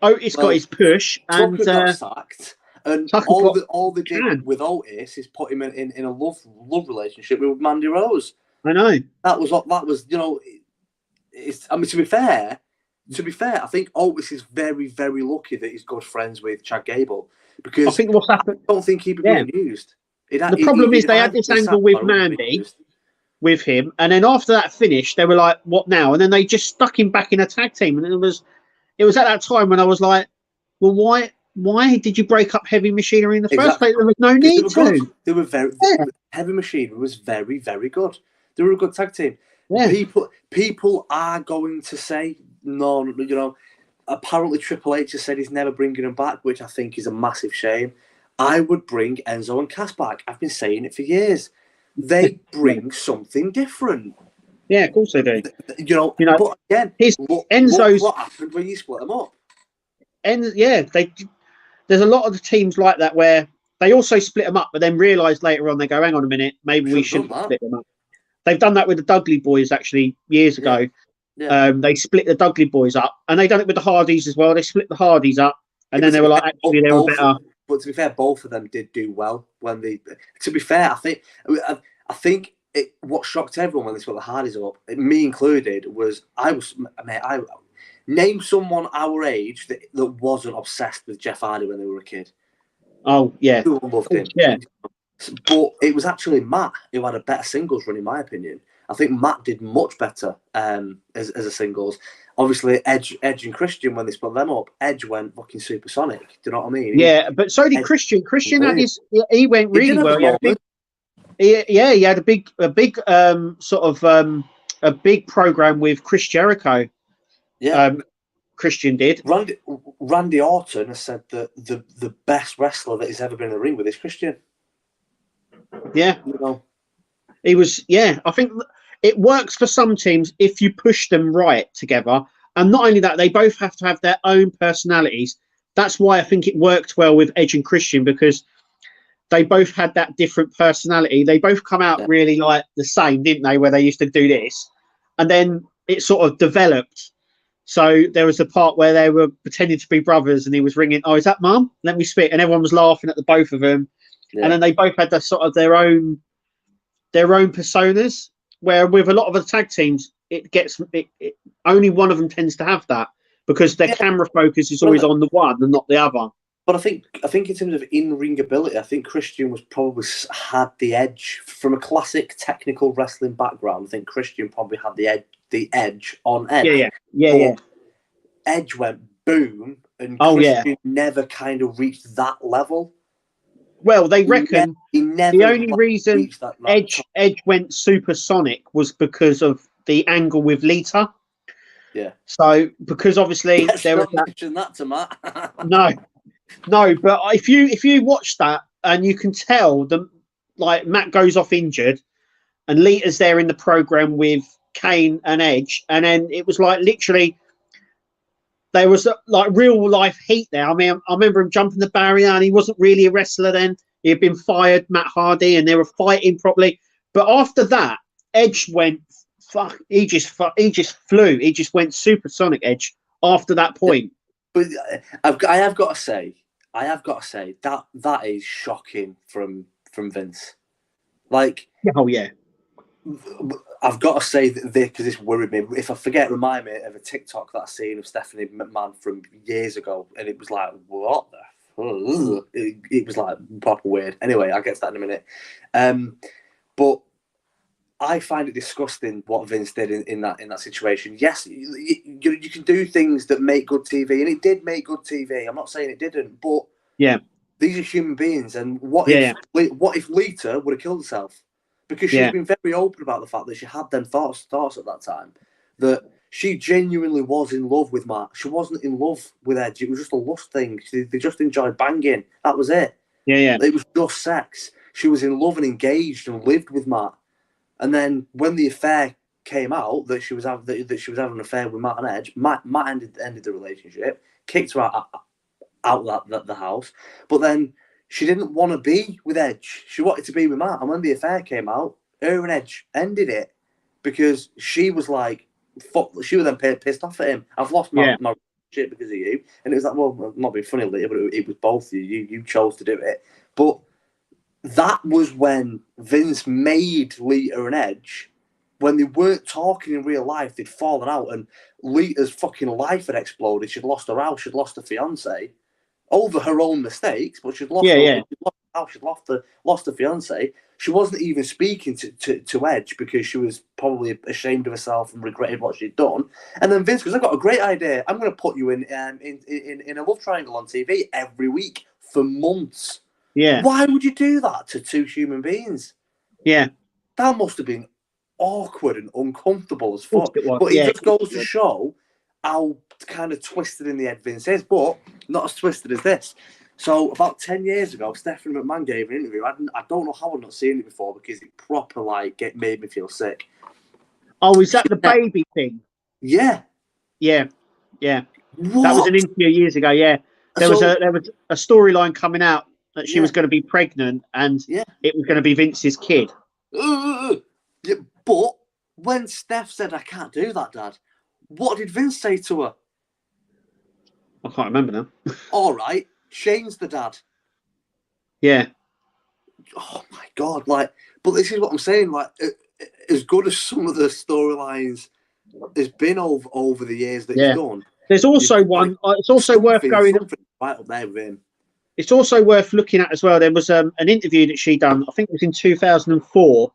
Speaker 1: Otis got his push, and
Speaker 2: got sacked. And all they did with Otis is put him in a love relationship with Mandy Rose.
Speaker 1: I know.
Speaker 2: That was you know. I mean, to be fair, I think Otis is very, very lucky that he's good friends with Chad Gable because
Speaker 1: I think what's happened.
Speaker 2: I don't think he'd be being used.
Speaker 1: The problem is they had this angle with Mandy, with him, and then after that finished, they were like, "What now?" And then they just stuck him back in a tag team, and it was at that time when I was like, "Well, why did you break up Heavy Machinery in the first place? There was no need to."
Speaker 2: They were Heavy Machinery was very, very good. They were a good tag team. Yeah. People are going to say no. You know, apparently Triple H has said he's never bringing them back, which I think is a massive shame. I would bring Enzo and Cass back. I've been saying it for years. They bring something different.
Speaker 1: Yeah, of course they do.
Speaker 2: You know, but again, what happened when you split them up?
Speaker 1: There's a lot of the teams like that where they also split them up, but then realise later on, they go, hang on a minute, maybe we shouldn't split them up. They've done that with the Dudley Boys actually years ago. Yeah. They split the Dudley Boys up, and they done it with the Hardys as well. They split the Hardys up, and then they were like, actually, they were better.
Speaker 2: But to be fair, both of them did do well when they. To be fair, I think what shocked everyone when they split the Hardys up, me included, was name someone our age that wasn't obsessed with Jeff Hardy when they were a kid.
Speaker 1: Oh yeah,
Speaker 2: everyone loved him.
Speaker 1: Yeah,
Speaker 2: but it was actually Matt who had a better singles run, in my opinion. I think Matt did much better as a singles. Obviously, Edge and Christian, when they split them up, Edge went fucking supersonic. Do you know what I mean?
Speaker 1: Yeah, but so did Christian. Christian had he went really well. He had a big a big program with Chris Jericho.
Speaker 2: Yeah,
Speaker 1: Christian did.
Speaker 2: Randy Orton has said that the best wrestler that he's ever been in the ring with is Christian.
Speaker 1: Yeah,
Speaker 2: you know,
Speaker 1: he was. Yeah, I think it works for some teams if you push them right together, and not only that, they both have to have their own personalities. That's why I think it worked well with Edge and Christian, because they both had that different personality. They both come out really like the same, didn't they? Where they used to do this, and then it sort of developed. So there was a part where they were pretending to be brothers, and he was ringing, "Oh, is that Mum? Let me speak." And everyone was laughing at the both of them. Yeah. And then they both had the sort of their own personas. Where with a lot of the tag teams, only one of them tends to have that, because their camera focus is always on the one and not the other.
Speaker 2: But I think in terms of in-ring ability, I think Christian was probably had the edge from a classic technical wrestling background. I think Christian probably had the edge on Edge.
Speaker 1: Yeah.
Speaker 2: Edge went boom, and Christian never kind of reached that level.
Speaker 1: Well, they reckon
Speaker 2: he never
Speaker 1: the only reason Edge went supersonic was because of the angle with Lita.
Speaker 2: Yeah.
Speaker 1: So because obviously
Speaker 2: there was that to Matt.
Speaker 1: No, but if you watch that, and you can tell them, like, Matt goes off injured, and Lita's there in the program with Kane and Edge, and then it was like literally there was like real life heat there. I mean, I remember him jumping the barrier, and he wasn't really a wrestler then. He had been fired, Matt Hardy, and they were fighting properly. But after that, Edge went he just flew. He just went supersonic, Edge, after that point.
Speaker 2: But I have got to say that is shocking from Vince. Like,
Speaker 1: oh yeah,
Speaker 2: I've got to say that because this worried me. If I forget, remind me of a TikTok that I seen of Stephanie McMahon from years ago, and it was like, what the? It was like proper weird. Anyway, I'll get to that in a minute. But I find it disgusting what Vince did in that situation. Yes, you can do things that make good TV, and it did make good TV. I'm not saying it didn't, but these are human beings. And what if Lita would have killed herself? Because she's been very open about the fact that she had them thoughts at that time, that she genuinely was in love with Matt. She wasn't in love with Edge. It was just a lust thing. They just enjoyed banging. That was it.
Speaker 1: Yeah.
Speaker 2: It was just sex. She was in love and engaged and lived with Matt. And then when the affair came out that she was having an affair with Matt and Edge, Matt ended the relationship, kicked her out the house. But then she didn't want to be with Edge. She wanted to be with Matt. And when the affair came out, her and Edge ended it because she was like, fuck. She was then pissed off at him. I've lost my relationship because of you. And it was like, well, not being funny later, but it was both of you. You chose to do it. But that was when Vince made Lita and Edge. When they weren't talking in real life, they'd fallen out, and Lita's fucking life had exploded. She'd lost her house, she'd lost her fiance over her own mistakes, but she'd lost her house, she'd lost her fiance. She wasn't even speaking to Edge because she was probably ashamed of herself and regretted what she'd done. And then Vince goes, "I've got a great idea. I'm going to put you in a love triangle on TV every week for months."
Speaker 1: Yeah.
Speaker 2: Why would you do that to two human beings?
Speaker 1: Yeah.
Speaker 2: That must have been awkward and uncomfortable as fuck. But it just goes to show how kind of twisted in the head Vince is, but not as twisted as this. So about 10 years ago, Stephanie McMahon gave an interview. I don't know how I've not seen it before because it proper made me feel sick.
Speaker 1: Oh, is that the baby thing?
Speaker 2: Yeah.
Speaker 1: Yeah. Yeah.
Speaker 2: What?
Speaker 1: That was an interview years ago, yeah. There was a storyline coming out that she was going to be pregnant, and it was going to be Vince's kid.
Speaker 2: But when Steph said, "I can't do that, Dad," what did Vince say to her?
Speaker 1: I can't remember now.
Speaker 2: All right, Shane's the dad.
Speaker 1: Yeah.
Speaker 2: Oh my God! But this is what I'm saying. As good as some of the storylines has been over the years that he's done.
Speaker 1: There's also one. It's also worth going
Speaker 2: right up there with him.
Speaker 1: It's also worth looking at as well. There was an interview that she done, I think it was in 2004,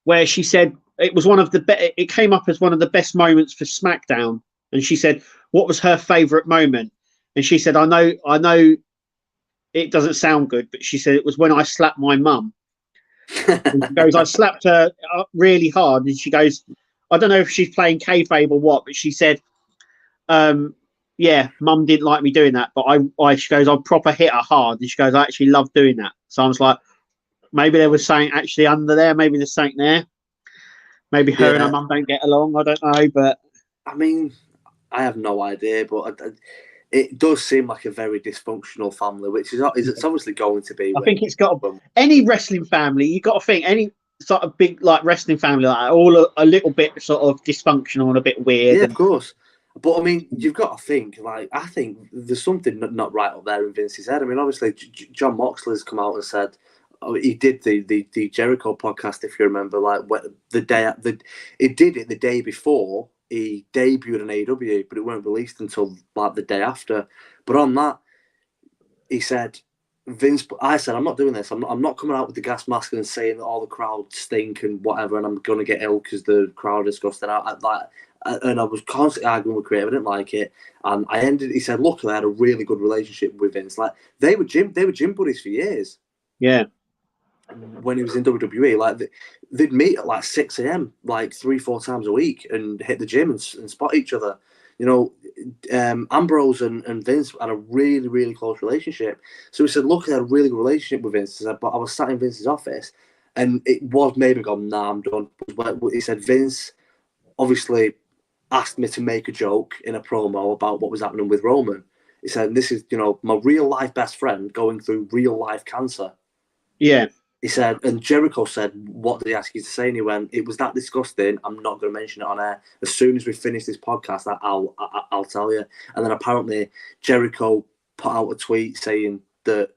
Speaker 1: where she said it was one of the it came up as one of the best moments for SmackDown, and she said what was her favourite moment, and she said I know it doesn't sound good, but she said it was when I slapped my mum, And she goes, I slapped her up really hard. And she goes, I don't know if she's playing kayfabe or what, but she said, yeah, Mum didn't like me doing that, but she goes, I proper hit her hard. And she goes, I actually love doing that. So I was like, maybe there was something actually under there. Maybe there's something there. Maybe her and her mum don't get along. I don't know, but
Speaker 2: I mean, I have no idea, but it does seem like a very dysfunctional family, which it's obviously going to be.
Speaker 1: I think it's got any wrestling family. You got to think any sort of big like wrestling family like that, all a little bit sort of dysfunctional and a bit weird.
Speaker 2: Yeah, of course. But I mean, you've got to think. Like, I think there's something not right up there in Vince's head. I mean, obviously, John Moxley's come out and said. He did the Jericho podcast, if you remember, like he did it the day before he debuted on AEW, but it weren't released until like the day after. But on that, he said, I said, I'm not doing this. I'm not coming out with the gas mask and saying that all the crowd stink and whatever, and I'm going to get ill because the crowd is disgusted. And I was constantly arguing with Creative. I didn't like it, and he said, luckily I had a really good relationship with Vince. Like they were gym buddies for years.
Speaker 1: Yeah.
Speaker 2: When he was in WWE, like they'd meet at like 6 a.m. like 3-4 times a week and hit the gym and spot each other. You know, Ambrose and Vince had a really, really close relationship. So he said, look, I had a really good relationship with Vince. He said, but I was sat in Vince's office and it was maybe gone, nah, I'm done. But he said, Vince obviously asked me to make a joke in a promo about what was happening with Roman. He said, this is, you know, my real life best friend going through real life cancer.
Speaker 1: Yeah.
Speaker 2: He said, and Jericho said, what did he ask you to say? And he went, it was that disgusting. I'm not going to mention it on air. As soon as we finish this podcast, I'll tell you. And then apparently Jericho put out a tweet saying that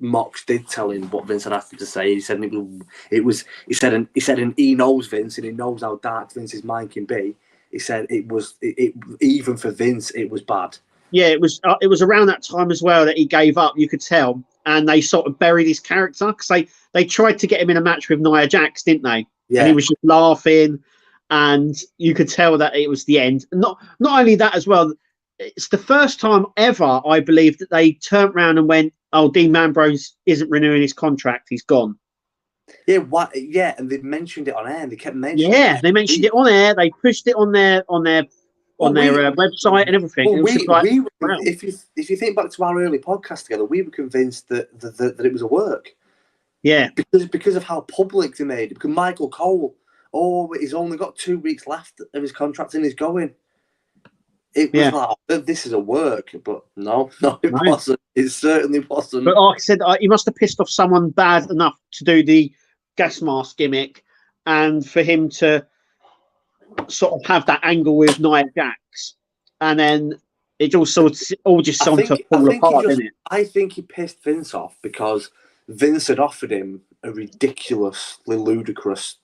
Speaker 2: Mox did tell him what Vince had asked him to say. He said he said, and he knows Vince and he knows how dark Vince's mind can be. He said it even for Vince, it was bad.
Speaker 1: Yeah, it was around that time as well that he gave up. You could tell, and they sort of buried his character because they tried to get him in a match with Nia Jax, didn't they?
Speaker 2: Yeah.
Speaker 1: And he was just laughing, and you could tell that it was the end. Not only that as well, it's the first time ever, I believe, that they turned around and went, "Oh, Dean Ambrose isn't renewing his contract; he's gone."
Speaker 2: Yeah, what? Yeah, and they mentioned it on air. And they kept mentioning.
Speaker 1: Yeah, they mentioned it on air. They pushed it on their website and everything.
Speaker 2: Wow. If you think back to our early podcast together, we were convinced that it was a work.
Speaker 1: Yeah,
Speaker 2: because of how public they made it. Because Michael Cole, he's only got 2 weeks left of his contract and he's going. It was like, this is a work, but no, it wasn't. It certainly wasn't.
Speaker 1: But like I said, he must have pissed off someone bad enough to do the gas mask gimmick, and for him to sort of have that angle with Nia Jax, and then it all just started to fall apart, didn't it?
Speaker 2: I think he pissed Vince off because Vince had offered him a ridiculously ludicrous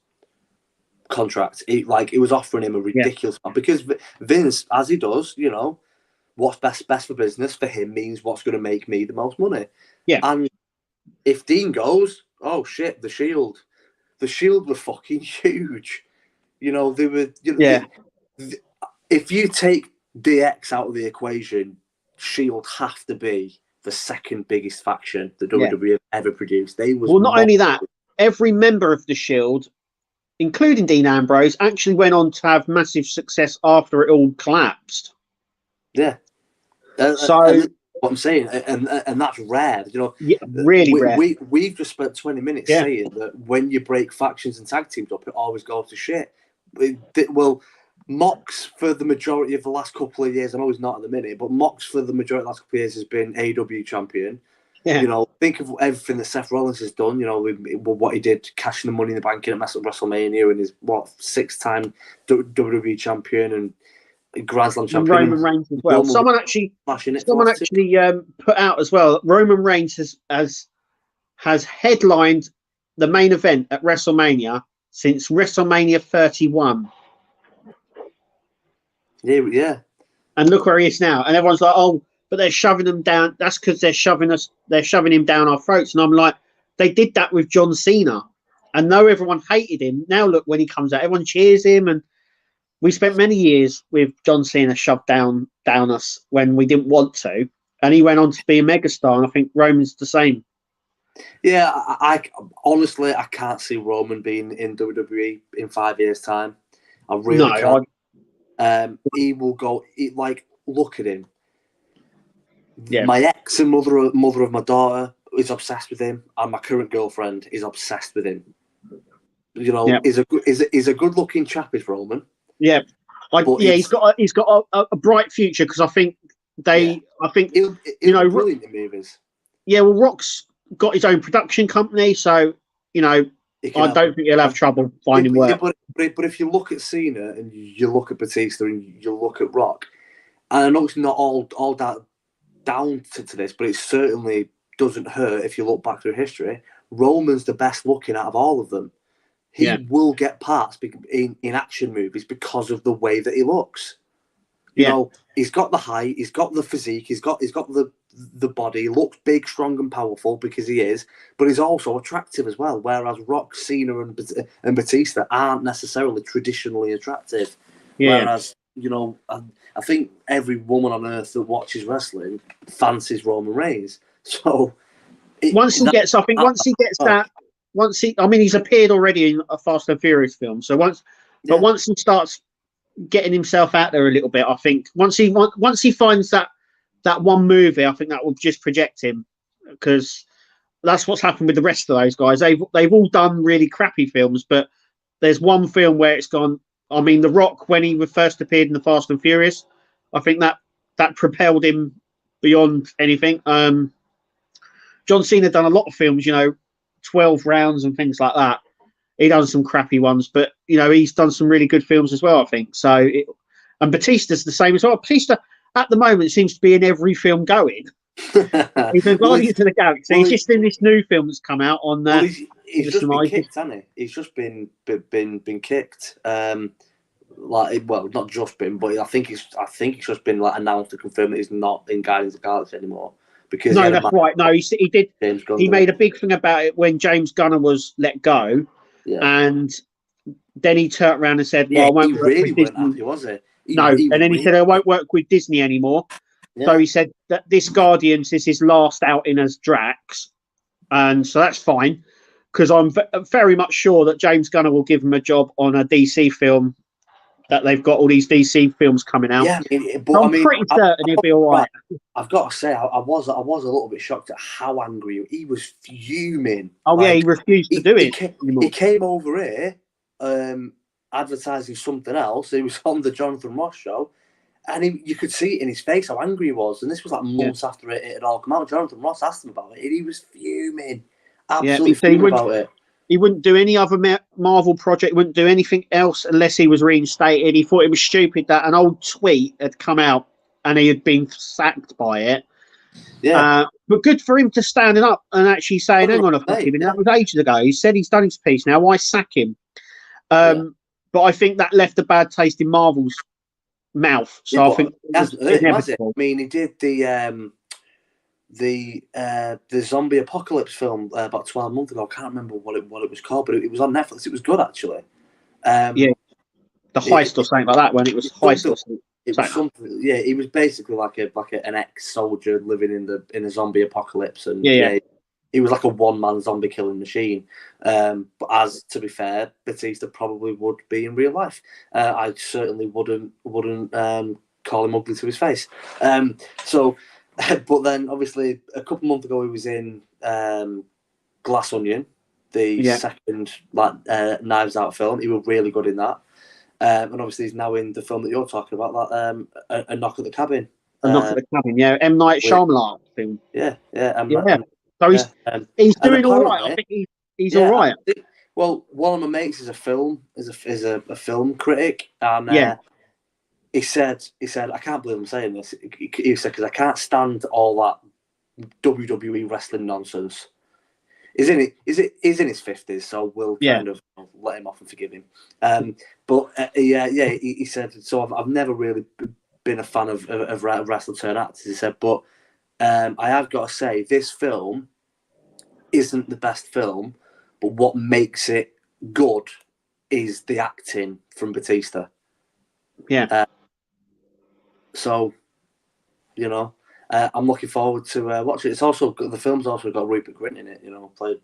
Speaker 2: contract. It was offering him a ridiculous because Vince, as he does, you know, what's best for business for him means what's going to make me the most money.
Speaker 1: Yeah.
Speaker 2: And if Dean goes, oh shit, the Shield were fucking huge. You know, they were. You know, if you take DX out of the equation, Shield have to be the second biggest faction the WWE have ever produced.
Speaker 1: Not only that, every member of the Shield, including Dean Ambrose, actually went on to have massive success after it all collapsed.
Speaker 2: Yeah.
Speaker 1: So
Speaker 2: what I'm saying, and that's rare. You know,
Speaker 1: really rare.
Speaker 2: We've just spent 20 minutes saying that when you break factions and tag teams up, it always goes to shit. Well, Mox for the majority of the last couple of years, I know he's not at the minute, but Mox for the majority of the last couple of years has been AEW champion. Yeah. You know, think of everything that Seth Rollins has done, you know, with what he did, cashing the Money in the Bank in at WrestleMania, and his, 6-time WWE champion and Grand Slam champion.
Speaker 1: And Roman Reigns as well. Someone actually put out as well, Roman Reigns has headlined the main event at WrestleMania since WrestleMania 31.
Speaker 2: Yeah.
Speaker 1: And look where he is now. And everyone's like, oh, but they're shoving them down. That's because they're shoving him down our throats. And I'm like, they did that with John Cena. And though everyone hated him, now look, when he comes out, everyone cheers him. And we spent many years with John Cena shoved down us when we didn't want to. And he went on to be a megastar. And I think Roman's the same.
Speaker 2: Yeah, I honestly I can't see Roman being in WWE in 5 years' time. I really can't. He will go. Look at him. Yeah. My ex and mother of my daughter is obsessed with him, and my current girlfriend is obsessed with him. You know, he's a good looking chap, is Roman.
Speaker 1: Yeah, he's got a bright future because I think
Speaker 2: he'll be brilliant in movies.
Speaker 1: Yeah, well, Rock's got his own production company, so I don't think he'll have trouble finding work.
Speaker 2: But if you look at Cena and you look at Batista and you look at Rock, and I know it's not all down to this, but it certainly doesn't hurt if you look back through history. Roman's the best looking out of all of them. He will get parts in action movies because of the way that he looks. You know, he's got the height, he's got the physique, he's got the body. He looks big, strong, and powerful because he is, but he's also attractive as well. Whereas Rock, Cena, and Batista aren't necessarily traditionally attractive. Yeah. Whereas, I think every woman on earth that watches wrestling fancies Roman Reigns. So
Speaker 1: once he gets he's appeared already in a Fast and Furious film. So once he starts getting himself out there a little bit, I think once he finds that one movie, I think that will just project him, because that's what's happened with the rest of those guys. They've all done really crappy films, but there's one film where it's gone. I mean, The Rock, when he first appeared in the Fast and Furious, I think that propelled him beyond anything. John Cena done a lot of films, 12 rounds and things like that. He done some crappy ones, but he's done some really good films as well, I think. So, and Batista's the same as well. Batista at the moment seems to be in every film going. He's in Guardians of the Galaxy. He's just in this new film that's come out on.
Speaker 2: He's just been kicked, hasn't he? He's just been kicked. Not just been, but I think it's just been announced to confirm that he's not in Guardians of the Galaxy anymore. Because
Speaker 1: that's right. No, he did. He made a big thing about it when James Gunner was let go, and then he turned around and said, "Well, I won't work with Disney."
Speaker 2: Happy, was it?
Speaker 1: And then he said, "I won't work with Disney anymore." Yeah. So he said that this Guardians is his last outing as Drax, and so that's fine, because I'm very much sure that James Gunner will give him a job on a DC film. That they've got all these DC films coming out.
Speaker 2: Yeah,
Speaker 1: I'm pretty certain he'll be all right.
Speaker 2: I've got to say, I was a little bit shocked at how angry he was, fuming.
Speaker 1: Oh yeah, he refused to do it.
Speaker 2: He came over here, advertising something else. He was on the Jonathan Ross show, and you could see it in his face how angry he was. And this was months after it had all come out. Jonathan Ross asked him about it, and he was fuming, absolutely fuming about it.
Speaker 1: He wouldn't do any other Marvel project, wouldn't do anything else unless he was reinstated. He thought it was stupid that an old tweet had come out and he had been sacked by it. Yeah. But good for him to standing up and actually saying, hang on a second, that was ages ago. He said he's done his piece now. Why sack him? But I think that left a bad taste in Marvel's mouth. So I think
Speaker 2: it inevitable. I mean, he did the zombie apocalypse film about 12 months ago. I can't remember what it was called, but it was on Netflix. It was good, actually.
Speaker 1: The Heist or something like that. When it was Heist or something.
Speaker 2: It was something. Yeah, he was basically like an ex-soldier living in a zombie apocalypse, and he was like a one-man zombie killing machine. But as to be fair, Batista probably would be in real life. I certainly wouldn't call him ugly to his face. But then, obviously, a couple of months ago, he was in Glass Onion, the second Knives Out film. He was really good in that. And obviously, he's now in the film that you're talking about, that A Knock at the Cabin.
Speaker 1: A Knock at the Cabin, yeah. M. Night Shyamalan film.
Speaker 2: Yeah.
Speaker 1: So he's doing all right. I think he's all right.
Speaker 2: Well, one of my mates is a film critic, and he said, I can't believe I'm saying this. He said, because I can't stand all that WWE wrestling nonsense. He's in his 50s, so we'll kind of let him off and forgive him. He said, so I've never really been a fan of wrestler turn actors. He said, but I have got to say, this film isn't the best film, but what makes it good is the acting from Batista.
Speaker 1: Yeah.
Speaker 2: So, I'm looking forward to watching it. It's also the film's also got Rupert Grint in it. Played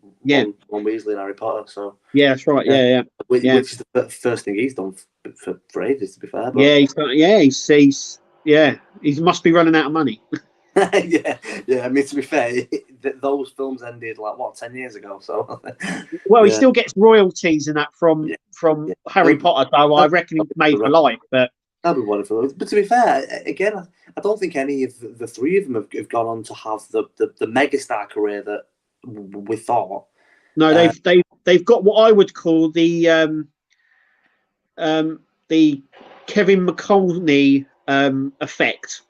Speaker 2: Ron Weasley in Harry Potter. So
Speaker 1: that's right. Yeah.
Speaker 2: Which is the first thing he's done for ages, to be fair. But...
Speaker 1: he must be running out of money.
Speaker 2: yeah. I mean, to be fair, those films ended 10 years ago. So,
Speaker 1: he still gets royalties and that from Harry Potter. So I reckon he's made for life. But
Speaker 2: that'd be wonderful. But to be fair, again, I don't think any of the three of them have gone on to have the megastar career that we thought.
Speaker 1: No, they've got what I would call the Kevin McConaughey effect.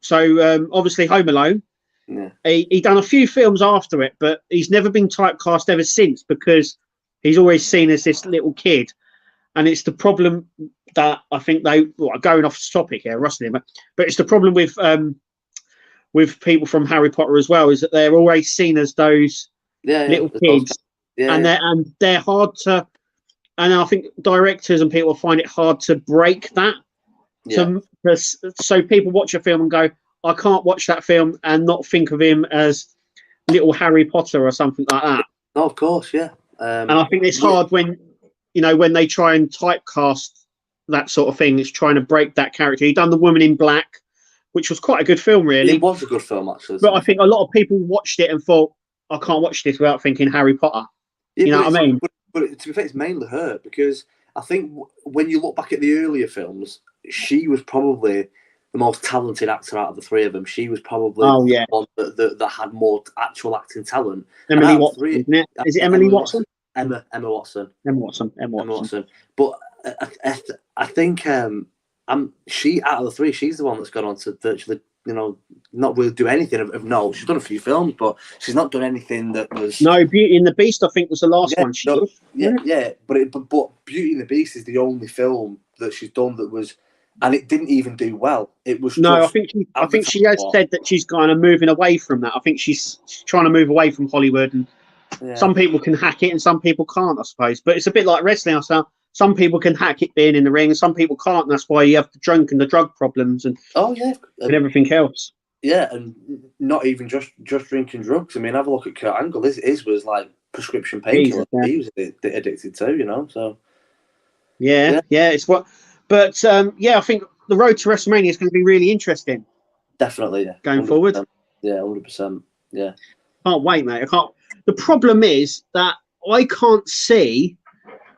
Speaker 1: So obviously Home Alone.
Speaker 2: Yeah.
Speaker 1: He done a few films after it, but he's never been typecast ever since because he's always seen as this little kid. And it's the problem that I think going off topic here, rustling, but it's the problem with people from Harry Potter as well, is that they're always seen as those little kids, and they're hard to. And I think directors and people find it hard to break that. Yeah. So people watch a film and go, I can't watch that film and not think of him as little Harry Potter or something like that.
Speaker 2: Oh, of course, yeah.
Speaker 1: And I think it's hard when they try and typecast that sort of thing. It's trying to break that character. He done The Woman in Black, which was quite a good film, really.
Speaker 2: It was a good film, actually.
Speaker 1: But I think a lot of people watched it and thought, I can't watch this without thinking Harry Potter.
Speaker 2: Yeah,
Speaker 1: you know what I mean?
Speaker 2: But to be fair, it's mainly her, because I think when you look back at the earlier films, she was probably the most talented actor out of the three of them. She was probably the one that had more actual acting talent.
Speaker 1: Emily Watson, isn't it? Is it Emily Watson?
Speaker 2: Emma Watson.
Speaker 1: Emma Watson.
Speaker 2: But I think she, out of the three, she's the one that's gone on to virtually, not really do anything of note. She's done a few films, but she's not done anything that was...
Speaker 1: No, Beauty and the Beast, I think, was the last one she did.
Speaker 2: Yeah. But Beauty and the Beast is the only film that she's done that was... And it didn't even do well. It was
Speaker 1: I think she has said that she's kind of moving away from that. I think she's trying to move away from Hollywood, and some people can hack it and some people can't, I suppose. But it's a bit like wrestling. Some people can hack it being in the ring and some people can't. And that's why you have the drunk and the drug problems and everything else.
Speaker 2: Yeah, and not even just drinking drugs. I mean, have a look at Kurt Angle. His was like prescription painkiller. He was addicted to, so.
Speaker 1: Yeah, it's what... But, I think the road to WrestleMania is going to be really interesting.
Speaker 2: Definitely, yeah.
Speaker 1: Going forward.
Speaker 2: Yeah, 100%. Yeah.
Speaker 1: Can't wait, mate. The problem is that I can't see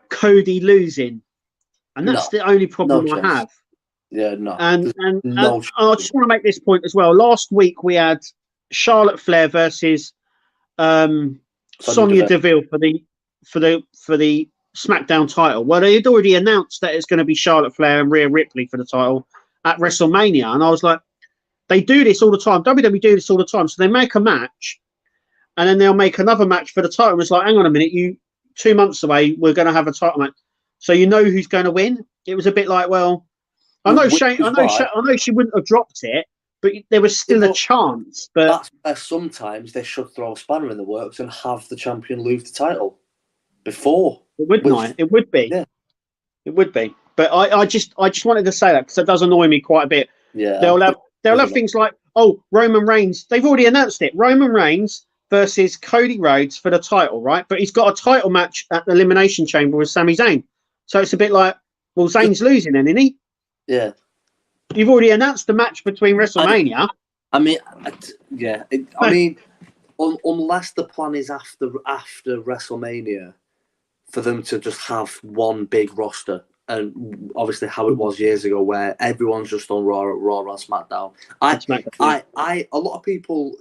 Speaker 1: Cody losing. And that's the only problem I have.
Speaker 2: Yeah, no.
Speaker 1: And I just want to make this point as well. Last week we had Charlotte Flair versus Sonya Deville for the SmackDown title. Well, they had already announced that it's going to be Charlotte Flair and Rhea Ripley for the title at WrestleMania, and I was like, they do this all the time. WWE do this all the time. So they make a match, and then they'll make another match for the title. It's like, hang on a minute, 2 months away, we're going to have a title match, so you know who's going to win. It was a bit like, well, I know she wouldn't have dropped it, but there was still a chance. But
Speaker 2: that's where sometimes they should throw a spanner in the works and have the champion lose the title before.
Speaker 1: It would be. Yeah. It would be. But I just wanted to say that because it does annoy me quite a bit.
Speaker 2: Yeah.
Speaker 1: They'll have things like, Roman Reigns. They've already announced it. Roman Reigns versus Cody Rhodes for the title, right? But he's got a title match at the Elimination Chamber with Sami Zayn. So it's a bit like, well, Zayn's losing then, isn't he?
Speaker 2: Yeah.
Speaker 1: You've already announced the match between WrestleMania.
Speaker 2: Unless the plan is after WrestleMania for them to just have one big roster, and obviously how it was years ago where everyone's just on Raw and SmackDown. A lot of people,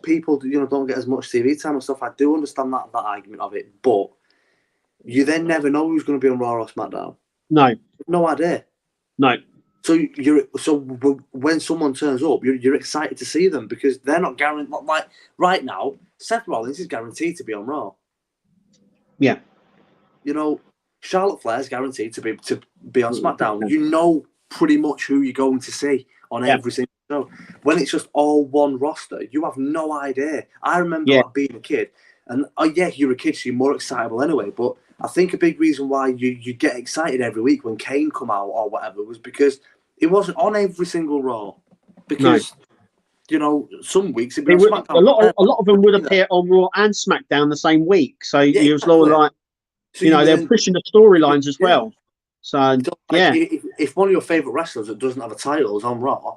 Speaker 2: people don't get as much TV time and stuff. I do understand that argument of it, but you then never know who's going to be on Raw or SmackDown. No idea.
Speaker 1: No.
Speaker 2: So when someone turns up, you're excited to see them because they're not guaranteed. Like right now, Seth Rollins is guaranteed to be on Raw.
Speaker 1: Yeah.
Speaker 2: Charlotte Flair's guaranteed to be on SmackDown. You know pretty much who you're going to see on every single show. When it's just all one roster, you have no idea. I remember being a kid, and you're a kid, so you're more excitable anyway. But I think a big reason why you get excited every week when Kane come out or whatever was because it wasn't on every single Raw. Because you know, some weeks it'd be on SmackDown.
Speaker 1: A lot of them would appear on Raw and SmackDown the same week. So you was like, so you know, they're pushing the storylines as well. So
Speaker 2: if one of your favorite wrestlers that doesn't have a title is on Raw,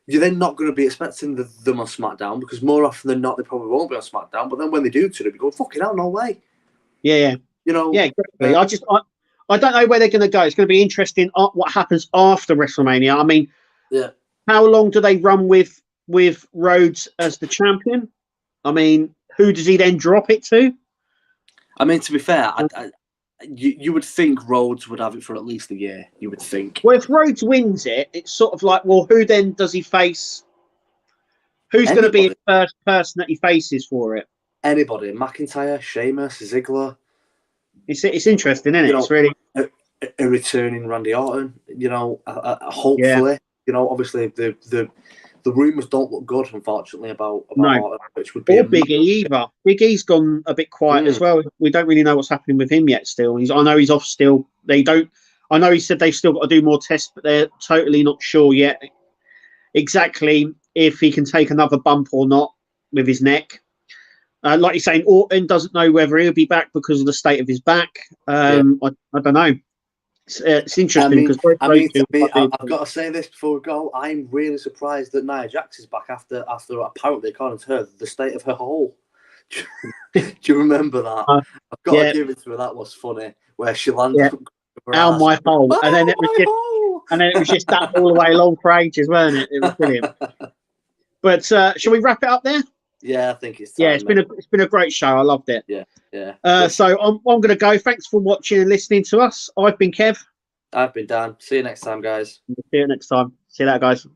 Speaker 2: you're then not going to be expecting them on SmackDown, because more often than not they probably won't be on SmackDown. But then when they do, they'll be going, "Fucking hell, no way!"
Speaker 1: Yeah.
Speaker 2: You know.
Speaker 1: Yeah, exactly. I don't know where they're going to go. It's going to be interesting what happens after WrestleMania. I mean, how long do they run with Rhodes as the champion? I mean, who does he then drop it to?
Speaker 2: I mean, to be fair, you would think Rhodes would have it for at least a year. You would think.
Speaker 1: Well, if Rhodes wins it, it's sort of like, well, who then does he face? Who's going to be the first person that he faces for it?
Speaker 2: Anybody. McIntyre, Sheamus, Ziggler.
Speaker 1: It's interesting, isn't it? It's really
Speaker 2: a returning Randy Orton. You know, hopefully. You know, obviously the rumours don't look good, unfortunately, about Orton, which would be
Speaker 1: or Big E either. Big E's gone a bit quiet as well. We don't really know what's happening with him yet. Still, I know he's off still. I know he said they've still got to do more tests, but they're totally not sure yet exactly if he can take another bump or not with his neck. Like you're saying, Orton doesn't know whether he'll be back because of the state of his back. I don't know. It's interesting because
Speaker 2: I've got to say this before we go. I'm really surprised that Nia Jax is back after apparently, according to her, the state of her hole. Do you remember that? I've got to give it to her. That was funny. Where she landed.
Speaker 1: Ow, my hole, and then it was just that all the way along for ages, weren't it? It was brilliant. But shall we wrap it up there?
Speaker 2: Yeah, I think it's time.
Speaker 1: Yeah, it's been a great show. I loved it.
Speaker 2: Yeah.
Speaker 1: So I'm going to go. Thanks for watching and listening to us. I've been Kev.
Speaker 2: I've been Dan. See you next time, guys.
Speaker 1: See you next time. See you later, guys.